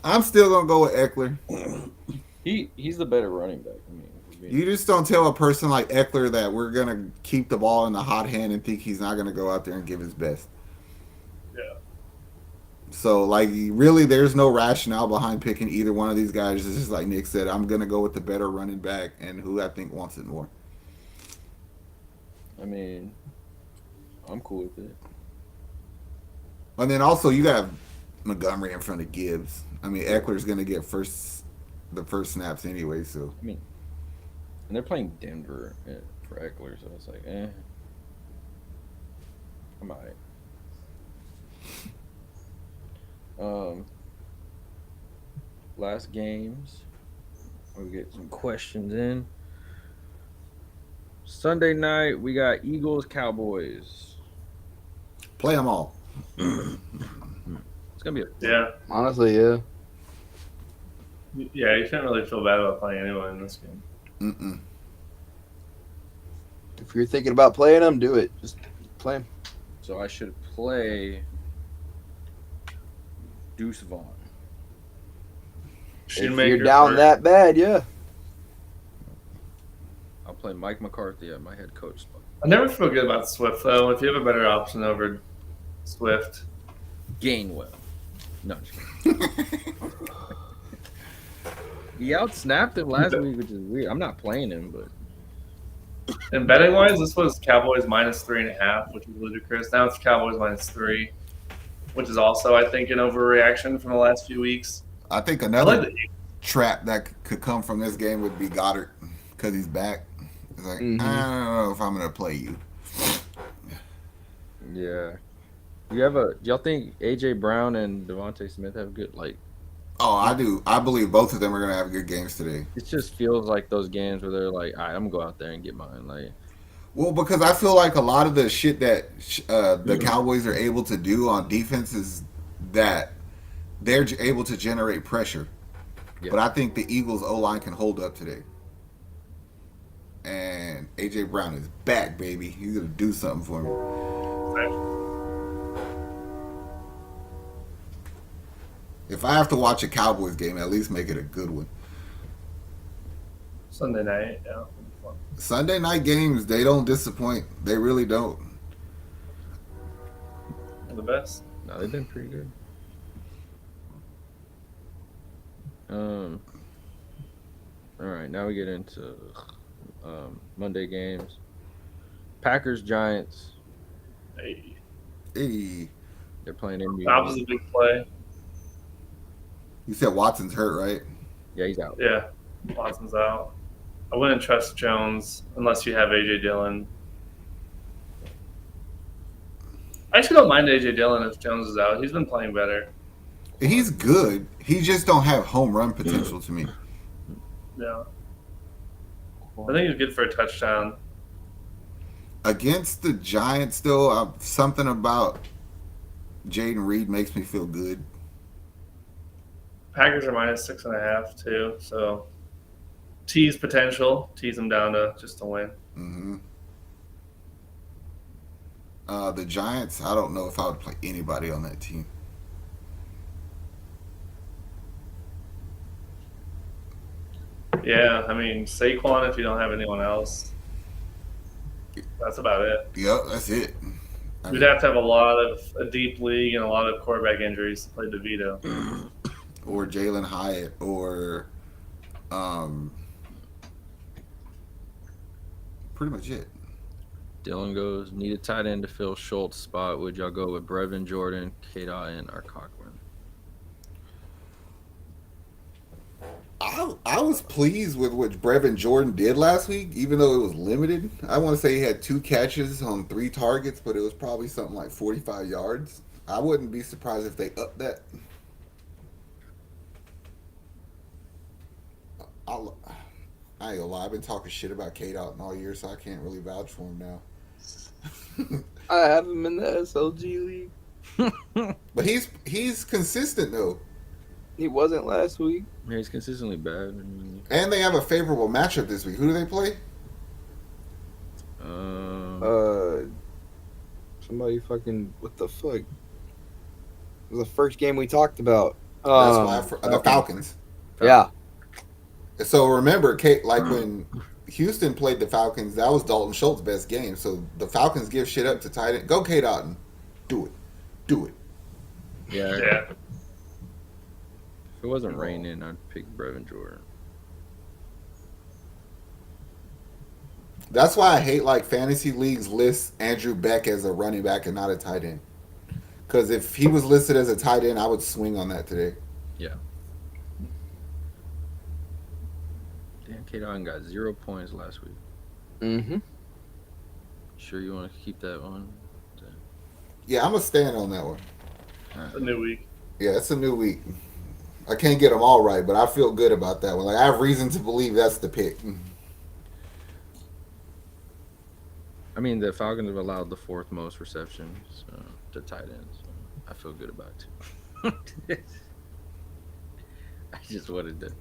I'm still gonna go with Eckler. He's the better running back. I mean, You just don't tell a person like Eckler that we're gonna keep the ball in the hot hand and think he's not gonna go out there and give his best. Yeah. So like really there's no rationale behind picking either one of these guys. It's just like Nick said, I'm gonna go with the better running back and who I think wants it more. I mean, I'm cool with it. And then also you got Montgomery in front of Gibbs. I mean Eckler's gonna get the first snaps anyway, so I mean, and they're playing Denver for Eckler, so it's like, I'm alright. Last games, we'll get some questions in. Sunday night, we got Eagles Cowboys. play them all. It's gonna be Yeah. Honestly, yeah. Yeah, you can't really feel bad about playing anyone in this game. Mm-mm. If you're thinking about playing them, do it. Just play them. so I should play Deuce Vaughn. If Shoemaker you're down for- that bad, yeah. I'll play Mike McCarthy at my head coach spot. I never feel good about Swift though. If you have a better option over Swift, Gainwell. No, I'm just kidding. He outsnapped him last week, which is weird. I'm not playing him, but and betting wise, this was Cowboys -3.5, which is ludicrous. Now it's Cowboys -3, which is also I think an overreaction from the last few weeks. I think I another like the trap that could come from this game would be Goddard because he's back. It's like Mhm. I don't know if I'm gonna play you. yeah. Y'all think AJ Brown and Devontae Smith have good Oh, I do. I believe both of them are gonna have good games today. it just feels like those games where they're like, all right, I'm gonna go out there and get mine. Like, Well, because I feel like a lot of the shit that the Cowboys are able to do on defense is that they're able to generate pressure. Yeah. But I think the Eagles' O-line can hold up today. And A.J. Brown is back, baby. He's going to do something for me. If I have to watch a Cowboys game, at least make it a good one. Sunday night. Yeah, it'll be fun. Sunday night games, they don't disappoint. They really don't. They're the best. no, they've been pretty good. All right, now we get into Monday games. Packers Giants. Hey, Hey, They're playing in New Dobbs is York. a big play. you said Watson's hurt, right? Yeah, he's out. Yeah, Watson's out. I wouldn't trust Jones unless you have AJ Dillon. I actually don't mind AJ Dillon if Jones is out. He's been playing better. He's good. He just don't have home run potential to me. Yeah, I think he's good for a touchdown. Against the Giants, though, something about Jaden Reed makes me feel good. Packers are -6.5 too, so tease potential. Tease them down to just to win. Hmm The Giants, I don't know if I would play anybody on that team. Yeah, I mean Saquon if you don't have anyone else. That's about it. Yep, that's it. I We'd mean, have to have a deep league and a lot of quarterback injuries to play DeVito. or Jalen Hyatt, or pretty much it. Dylan goes, need a tight end to fill Schultz spot. Would y'all go with Brevin Jordan, K-Dot, and or Cochran? I was pleased with what Brevin Jordan did last week, even though it was limited. I want to say he had 2 catches on 3 targets, but it was probably something like 45 yards. I wouldn't be surprised if they upped that. I ain't gonna lie, I've been talking shit about K-Dot all year, so I can't really vouch for him now. I have him in the SLG league. But he's consistent though. He wasn't last week. Yeah, he's consistently bad. I mean, And they have a favorable matchup this week. Who do they play? Uh, somebody fucking what the fuck? It was the first game we talked about. That's why the Falcons. Yeah, So remember, Kate, like when Houston played the Falcons, that was Dalton Schultz's best game. So the Falcons give shit up to tight end. Go Kate Otten. Do it. Do it. yeah. Yeah. If it wasn't raining, I'd pick Brevin Jordan. That's why I hate like fantasy leagues list Andrew Beck as a running back and not a tight end. Because if he was listed as a tight end, I would swing on that today. Yeah. Damn, Kate Otten got 0 points last week. mm-hmm. Sure you want to keep that one? Yeah, I'm gonna stand on that one. A new week. Yeah, it's a new week. I can't get them all right, but I feel good about that one. Like I have reason to believe that's the pick. I mean, the Falcons have allowed the 4th most receptions to tight ends. So I feel good about it. I just wanted to.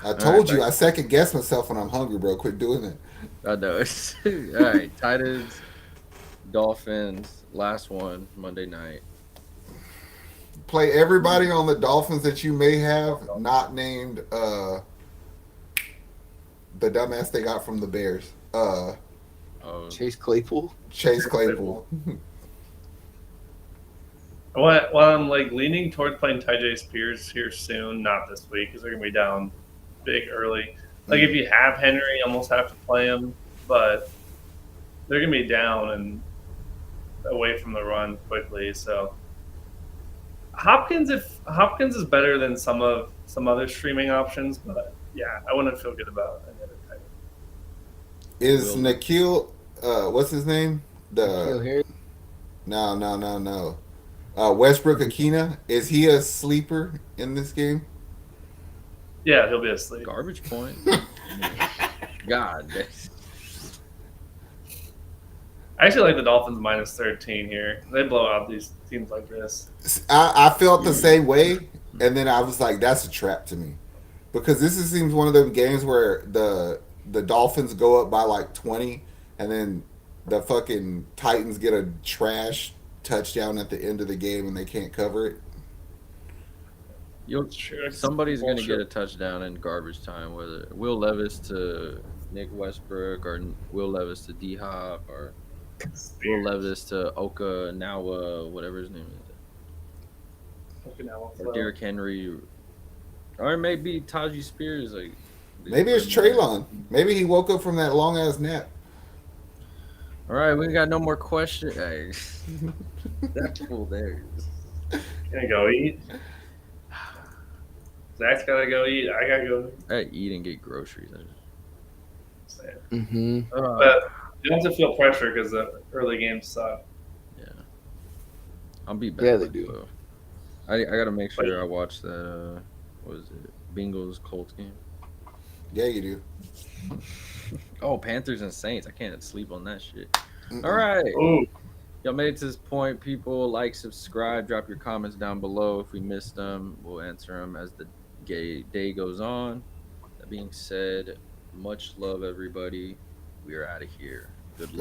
I told you, I second guess myself when I'm hungry, bro. Quit doing it. I know. All right, Titans, Dolphins, last one Monday night. Play everybody on the Dolphins that you may have not named the dumbass they got from the Bears. Oh, Chase Claypool. Chase Claypool. While I'm like leaning towards playing Tyjae Spears here soon, not this week because they're gonna be down big early. Like if you have Henry, you almost have to play him, but they're gonna be down and away from the run quickly. So Hopkins is better than some other streaming options, but yeah, I wouldn't feel good about any other tight end. Is Nikhil, what's his name? Nikhil Harry. No. Westbrook Akina, is he a sleeper in this game? Yeah, he'll be asleep. garbage point. God. I actually like the Dolphins minus 13 here. They blow out these teams like this. I felt the same way, and then I was like, that's a trap to me. Because seems one of them games where the Dolphins go up by like 20, and then the fucking Titans get a trash touchdown at the end of the game and they can't cover it. Somebody's going to get a touchdown in garbage time, whether Will Levis to Nick Westbrook or Will Levis to D Hop or Will Levis to Oka Nawa, whatever his name is, or Derrick Henry, or maybe Tajee Spears. Like maybe it's Traylon. Maybe he woke up from that long ass nap. All right, we got no more questions. Hey, that fool there. Gonna go eat. Zach's gotta go eat. I gotta go. I eat and get groceries. Mm-hmm. But you don't have to feel pressure because the early games suck. Yeah, I'll be back. Yeah, they do. I gotta make sure I watch that. What is it? Bengals Colts game. Yeah, you do. Oh, Panthers and Saints. I can't sleep on that shit. Mm-mm. All right. Ooh, Y'all made it to this point. People, like, subscribe, drop your comments down below. If we missed them, we'll answer them as the day goes on. That being said, much love, everybody. We are out of here. Good luck.